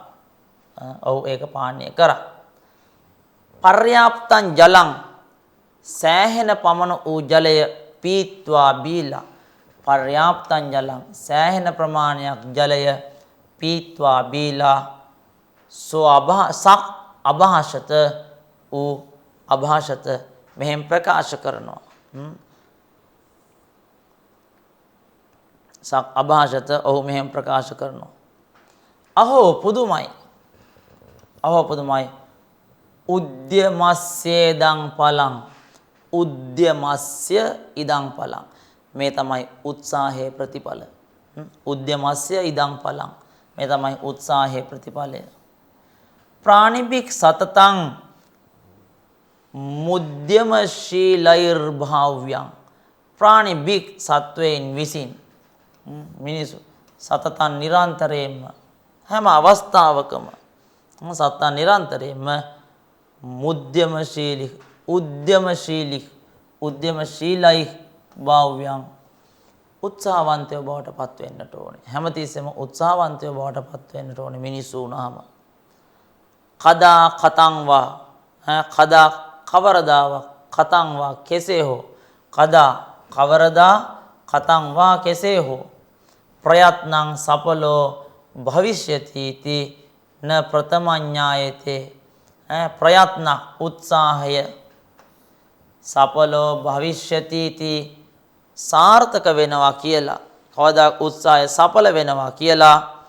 ඔහු ඒක පානය කරා. පර්යාප්තං ජලං සෑහෙන පමණ වූ ජලය පීත්වා බීලා. පර්යාප්තං ජලං සෑහෙන ප්‍රමාණයක් ජලය පීත්වා බීලා සෝ අභාෂත වූ අභාෂත මෙහෙම ප්‍රකාශ කරනවා. අභාෂත ඔහු මෙහෙම ප්‍රකාශ කරනවා. අහෝ පුදුමයි උද්‍යමස්සේදං පලං උද්‍යමස්ය ඉදං පලං මේ තමයි උත්සාහයේ ප්‍රතිඵල. උද්‍යමස්ය ඉදං පලං මේ තමයි උත්සාහයේ ප්‍රතිඵලය. ප්‍රාණිබික් සතතං මුද්‍යමශීලෛර්භාව්‍යං ප්‍රාණිබික් සත්වයින් විසින් මිනිසු සතතන් නිරන්තරයෙන්ම හැම අවස්ථාවකම සතන් නිරන්තරයෙන්ම උද්‍යමශීලයි භාව්‍යං උත්සාහවන්තයෝ බවට පත් වෙන්නට ඕනේ. හැමතිස්සෙම උත්සාහවන්තයෝ බවට පත් වෙන්නට ඕනේ මිනිස්සු වුණාම. කදා කතංවා කදා කවරදාවක් කතංවා කෙසේ හෝ කදා කවරදා කතංවා කෙසේ හෝ ප්‍රයත්නං සඵලෝ භවිෂ්‍යති इति න ප්‍රථමඤ්ඤායතේ ප්‍රයත්න උත්සාහය සඵලෝ භවිෂ්‍යති इति සාර්ථක වෙනවා කියලා කවදා උත්සාහය සඵල වෙනවා කියලා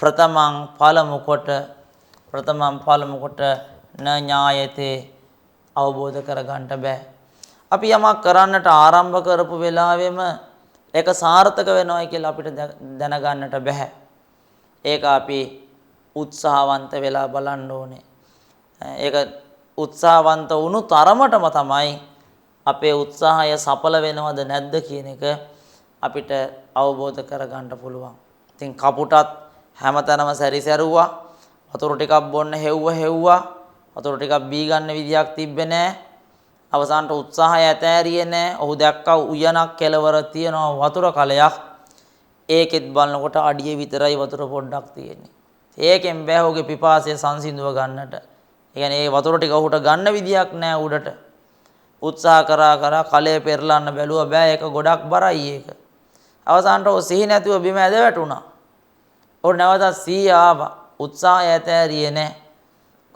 ප්‍රථමං පළමු කොට න ඥායතේ අවබෝධ කරගන්න බෑ. අපි යමක් කරන්නට ආරම්භ කරපු වෙලාවෙම ඒක සාර්ථක වෙනවයි කියලා අපිට දැනගන්නට බෑ. ඒක අපි උත්සාහවන්ත වෙලා බලන්න ඕනේ. ඒක උත්සාහවන්ත වුණු තරමටම තමයි අපේ උත්සාහය සඵල වෙනවද නැද්ද කියන එක අපිට අවබෝධ කරගන්න පුළුවන්. ඉතින් කපුටත් හැමතැනම සැරිසැරුවා, වතුර ටිකක් බොන්න හෙව්වා, වතුර ටිකක් බී ගන්න විදියක් තිබ්බේ නැහැ. අවසානට උත්සාහය ඇතෑරියේ නැහැ. ඔහු දැක්කා උයනක් කෙලවර තියෙනවා වතුර කලයක්. ඒකෙත් බලනකොට අඩිය විතරයි වතුර පොඩ්ඩක් තියෙන්නේ. ඒකෙන් බෑ ඔහුගේ පිපාසය සංසිඳව ගන්නට. ඒ කියන්නේ ඒ වතුර ටික ඔහුට ගන්න විදියක් නැහැ උඩට. උත්සාහ කරා කලේ පෙරලන්න බැලුවා බෑ ඒක ගොඩක් බරයි ඒක. අවසානට ඔහු සිහි නැතුව බිම ඇද වැටුණා. ඔහු නැවතත් සිහිය ආවා. උත්සාහය ඇතෑරියේ නැහැ.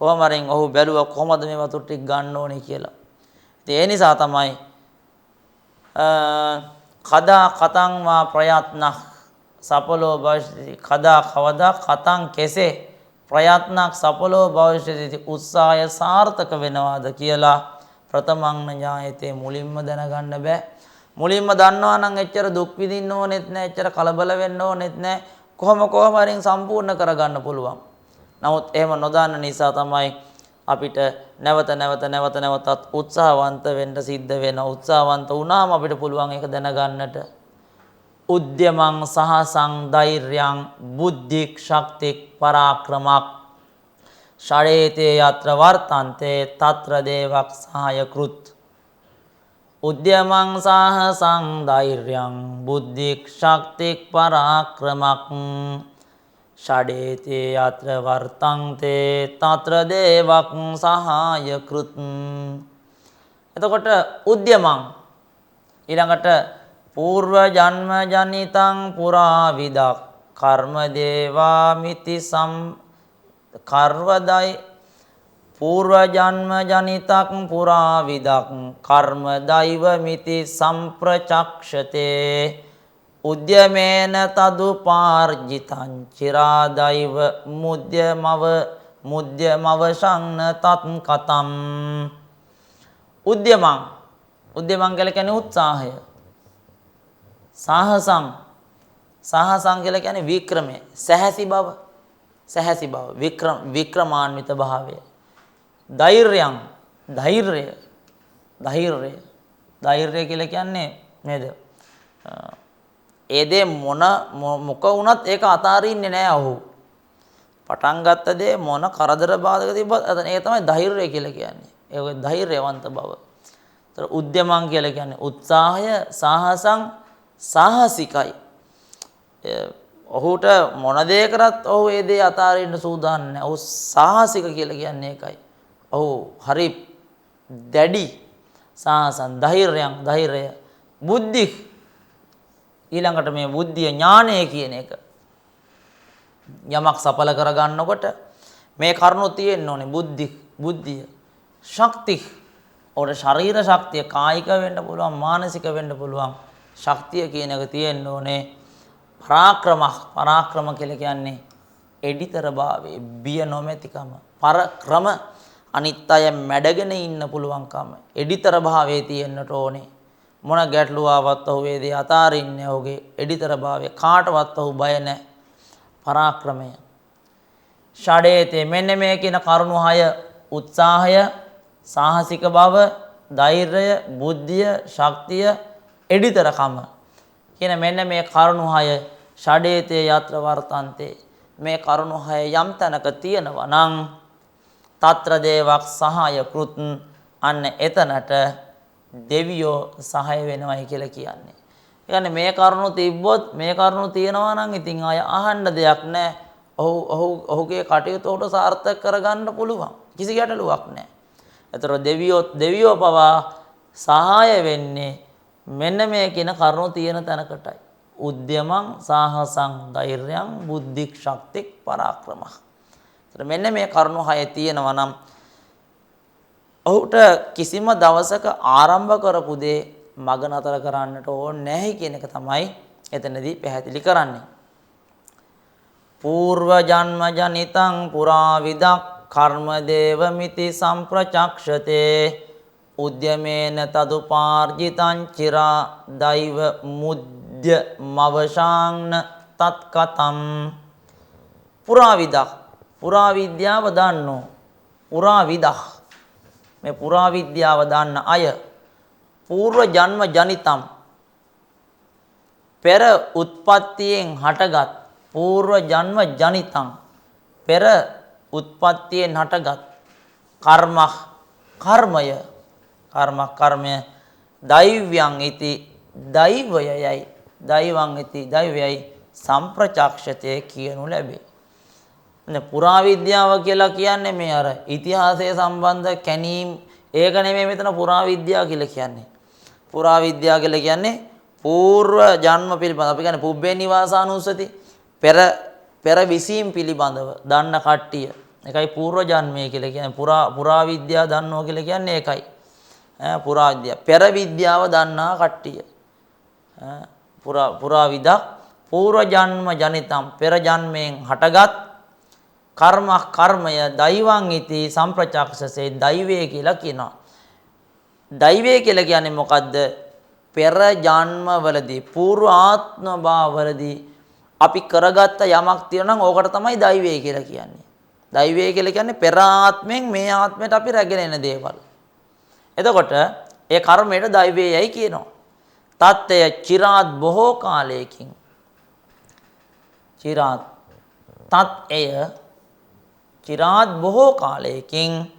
කොහොම හරින් ඔහු බැලුවා කොහොමද මේ වතුර ටික ගන්න ඕනේ කියලා. ඉතින් ඒ නිසා තමයි කදා කතං වා ප්‍රයත්නක් සඵලෝ භවිෂ්‍යති කදා කවදා කතං කෙසේ ප්‍රයත්නක් සඵලෝ භවිෂ්‍යති උත්සාහය සාර්ථක වෙනවාද කියලා ප්‍රථමං ඥායතේ මුලින්ම දැනගන්න බෑ. මුලින්ම දන්නවා නම් එච්චර දුක් විඳින්න ඕනෙත් නෑ, එච්චර කලබල වෙන්න ඕනෙත් නෑ. කොහොම හරින් සම්පූර්ණ කරගන්න පුළුවන්. නමුත් එහෙම නොදන්න නිසා තමයි අපිට නැවතත් උත්සාහවන්ත වෙන්න සිද්ධ වෙනවා. උත්සාහවන්ත වුණාම අපිට පුළුවන් ඒක දැනගන්නට. උද්‍යමං සහසං ධෛර්යං බුද්ධික් ශක්තික් පරාක්‍රමක් ෂඩේතේ යත්‍ර වර්තන්තේ තත්‍ර දේවක් සහාය කෘත්. උද්‍යමං සහසං ධෛර්යං බුද්ධික් ශක්තික් පරාක්‍රමක් ෂඩේතේ යත්‍ර වර්තන්තේ තත්‍ර දේවක් සහාය කෘත්. එතකොට උද්‍යමං ඊළඟට పూర్ව ජන්ම ජනිතං පුරා විදක් කර්ම දේවා මිති කර්වදයි పూర్ව ජන්ම ජනිතක් පුරා විදක් කර්ම දෛව මිති සම්ප්‍රචක්ෂතේ උද්‍යමේන තදුපාර්ජිතං චිරාදෛව මුද්‍යමවසංන තත් කතම්. උද්‍යමං කියලා කියන්නේ උත්සාහය. සාහසං කියලා කියන්නේ වික්‍රමය, සැහැසි බව, වික්‍රමාන්විත භාවය. ධෛර්යං ධෛර්යය කියලා කියන්නේ නේද? ඒ දේ මොක වුණත් ඒක අතාරින්නේ නැහැ ඔහු. පටන් ගත්ත දේ මොන කරදර බාධක තිබ්බත් ඒක තමයි ධෛර්යය කියලා කියන්නේ. ඒක ධෛර්යවන්ත බව. ඒතර උද්‍යමං කියලා කියන්නේ උත්සාහය, සාහසං සාහසිකයි. ඔහුට මොන දේ කරත් ඔහු ඒ දේ අතාරින්න සූදානම් නැහැ. ඔහු සාහසික කියලා කියන්නේ ඒකයි. ඔහු හරි දැඩි. සාහසං ධෛර්යය. බුද්ධි ඊළඟට මේ බුද්ධිය ඥානය කියන එක යමක් සඵල කරගන්නකොට මේ කරුණු තියෙන්න ඕනේ. බුද්ධිය ශක්ති. ඔකට ශරීර ශක්තිය කායික වෙන්න පුළුවන්, මානසික වෙන්න පුළුවන්. ශක්තිය කියන එක තියෙන්න ඕනේ. පරාක්‍රම කියලා කියන්නේ එඩිතර භාවයේ බිය නොමැතිකම. පරක්‍රම අනිත් අය මැඩගෙන ඉන්න පුළුවන්කම. එඩිතර භාවයේ තියෙන්නට ඕනේ. මොන ගැටලුව ආවත් ඔහු ඒ දේ අතාරින්නේ. ඔහුගේ එඩිතර භාවය කාටවත් ඔහු බය නැහැ. පරාක්‍රමය. ෂඩේතේ මෙන්න මේ කියන කරුණු 6 උත්සාහය, සාහසික බව, ධෛර්යය, බුද්ධිය, ශක්තිය, එඩිතරකම කියන මෙන්න මේ කරුණු 6 ෂඩේතේ යත්‍ර වර්තන්තේ මේ කරුණු 6 යම් තැනක තියෙනවා නම් తත්‍ර දේවක් සහාය කෘත් අන්න එතනට දෙවියෝ සහාය වෙනවයි කියලා කියන්නේ. ඒ කියන්නේ මේ කරුණු තිබ්බොත් මේ කරුණු තියෙනවා නම් ඉතින් අය අහන්න දෙයක් නැහැ. ඔහුගේ කටයුතු උට සාර්ථක කරගන්න පුළුවන්. කිසි ගැටලුවක් නැහැ. ඒතර දෙවියෝ පවා සහාය වෙන්නේ මෙන්න මේ කියන කරුණු තියෙන තැනකටයි. උද්‍යමං සාහසං ධෛර්යං බුද්ධික් ශක්තික් පරාක්‍රමං. ඒතර මෙන්න මේ කරුණු 6 තියෙනවා නම් ඔහුට කිසිම දවසක ආරම්භ කරපු දේ මග නතර කරන්නට ඕනේ නැහැ කියන එක තමයි එතනදී පැහැදිලි කරන්නේ. పూర్ව ජන්ම ජනිතං පුරා විදක් කර්ම දේව මිති සම්ප්‍රචක්ෂතේ උද්‍යමේන තදුපාර්ජිතං චිරා දෛව මුද්‍ය මවශාංන තත්කතම්. පුරා විද්‍යාව දන්නෝ. මේ පුරා විද්‍යාව දන්න අය పూర్ව ජන්ම ජනිතම් පෙර උත්පත්තියෙන් හටගත් పూర్ව ජන්ම ජනිතං පෙර උත්පත්තියෙන් හටගත් කර්මය දෛව්‍යං ඉති දෛවයයි සම්ප්‍රචක්ෂතේ කියනු ලැබේ. පුරා විද්‍යාව කියලා කියන්නේ මේ අර ඉතිහාසය සම්බන්ධ කැණීම් ඒක නෙමෙයි මෙතන පුරා විද්‍යාව කියලා කියන්නේ. පුරා විද්‍යාව කියලා කියන්නේ పూర్ව ජන්ම පිළිබඳ අපි කියන්නේ පුබ්බේ නිවාසානුස්සති පෙර විසීම් පිළිබඳව දන්න කට්ටිය. ඒකයි పూర్ව ජන්මය කියලා කියන්නේ පුරා විද්‍යාව දන්නවා කියලා කියන්නේ ඒකයි. පුරා විද්‍යාව පෙර විද්‍යාව දන්නා කට්ටිය. පුරා විදක් పూర్ව ජන්ම ජනිතම් පෙර ජන්මයෙන් හටගත් කර්මය දෛවං ඉති සම්ප්‍රචක්ෂසේ දෛවය කියලා කියනවා. දෛවය කියලා කියන්නේ මොකද්ද? පෙර ජන්මවලදී పూర్ව ආත්ම භාවවලදී අපි කරගත්ත යමක් තියෙනවා නම් ඕකට තමයි දෛවය කියලා කියන්නේ. දෛවය කියලා කියන්නේ පෙර ආත්මෙන් මේ ආත්මයට අපි රැගෙන එන දේවල්. එතකොට ඒ කර්මයට දෛවයයි කියනවා. තත්ත්වය චිරාත් බොහෝ කාලයකින් චිරාත් බොහෝ කාලයකින්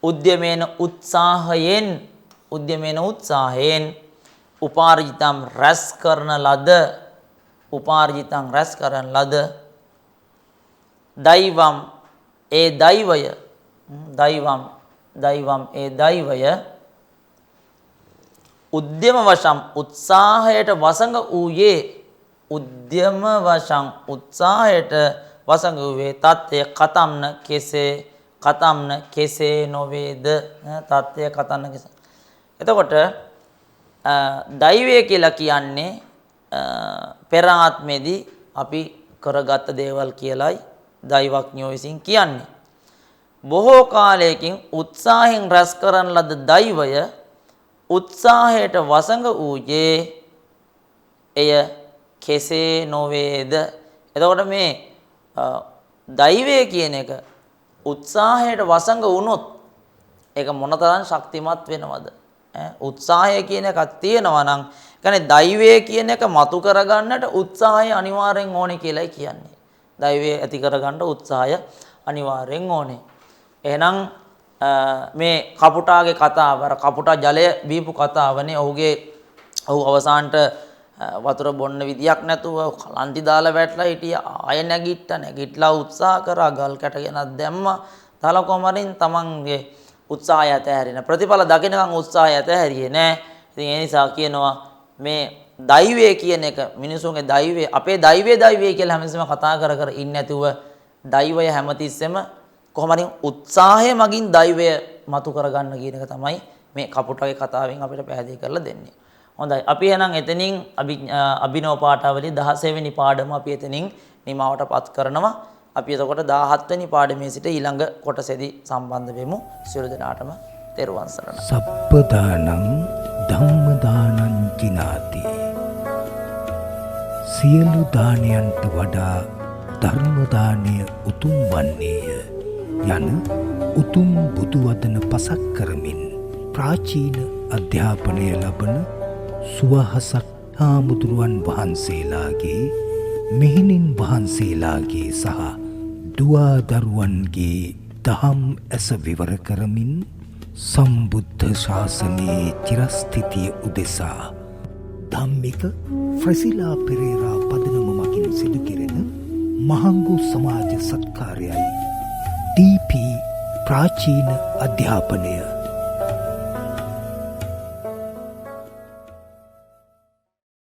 උද්‍යමේන උත්සාහයෙන් උපාර්ජිතම් රැස් කරන ලද දෛවම් ඒ දෛවය දෛවම් ඒ දෛවය උද්‍යම වශම් උත්සාහයට වසඟ වූයේ උද්‍යම වශම් උත්සාහයට වසඟ වූයේ තත්ත්වය කතම්න කෙසේ නොවේද තත්ත්වය කතන්න කෙසේ. එතකොට දෛවය කියලා කියන්නේ පෙර ආත්මෙදී අපි කරගත් දේවල් කියලයි දෛවඥයෝ විසින් කියන්නේ. බොහෝ කාලයකින් උත්සාහයෙන් රැස් කරන ලද දෛවය උත්සාහයට වසඟ වූයේ එය කෙසේ නොවේද. එතකොට මේ දෛවය කියන එක උත්සාහයට වසඟ වුණොත් ඒක මොනතරම් ශක්තිමත් වෙනවද? උත්සාහය කියන එකක් තියෙනවා නම් කියන්නේ දෛවය කියන එක මතු කරගන්නට උත්සාහය අනිවාර්යෙන් ඕනේ කියලායි කියන්නේ. දෛවය ඇති කරගන්න උත්සාහය අනිවාර්යෙන් ඕනේ. එහෙනම් මේ කපුටාගේ කතාව අර කපුටා ජලය බීපු කතාවනේ. ඔහු අවසානට වතුර බොන්න විදියක් නැතුව කලන්ති දාලා වැටලා හිටියා. ආය නැගිටලා උත්සාහ කරා ගල් කැට ගෙනත් දැම්මා. තලකොමරින් තමන්ගේ උත්සාහය ඇතහැරින ප්‍රතිඵල දකින්නකම් උත්සාහය ඇතහැරියේ නෑ. ඉතින් ඒ නිසා කියනවා මේ දෛවය කියන එක මිනිසුන්ගේ දෛවය අපේ දෛවය කියලා හැමතිස්සෙම කතා කර ඉන්නේ නැතුව දෛවය හැමතිස්සෙම කොහොමරින් උත්සාහය මගින් දෛවය මතු කරගන්න කියන එක තමයි මේ කපුටගේ කතාවෙන් අපිට පැහැදිලි කරලා දෙන්නේ. හොඳයි. අපි එහෙනම් එතනින් අභිනව පාඨාවලිය 16 වෙනි පාඩම අපි එතනින් නිමාවටපත් කරනවා. අපි එතකොට 17 වෙනි පාඩමේ සිට ඊළඟ කොටසේදී සම්බන්ධ වෙමු. සියලු දෙනාටම තෙරුවන් සරණයි. සප්පදානං ධම්මදානං කිනාති. සියලු දානයන්ට වඩා ධර්ම දානය උතුම් වන්නේය යන උතුම් බුදු වදන පසක් කරමින් ප්‍රාචීන අධ්‍යාපනය ලබන සුවහසක් හාමුදුරුවන් වහන්සේලාගේ මෙහෙණින් වහන්සේලාගේ සහ දුවා දරුවන්ගේ දහම් ඇස විවර කරමින් සම්බුද්ධ ශාසනයේ චිරස්ථිතිය උදෙසා ධම්මික ෆ්‍රසිලා පෙරේරා පදනම මගින් සිදු කෙරෙන මහංගු සමාජ සත්කාරයයි ඩීපී ප්‍රාචීන අධ්‍යාපනය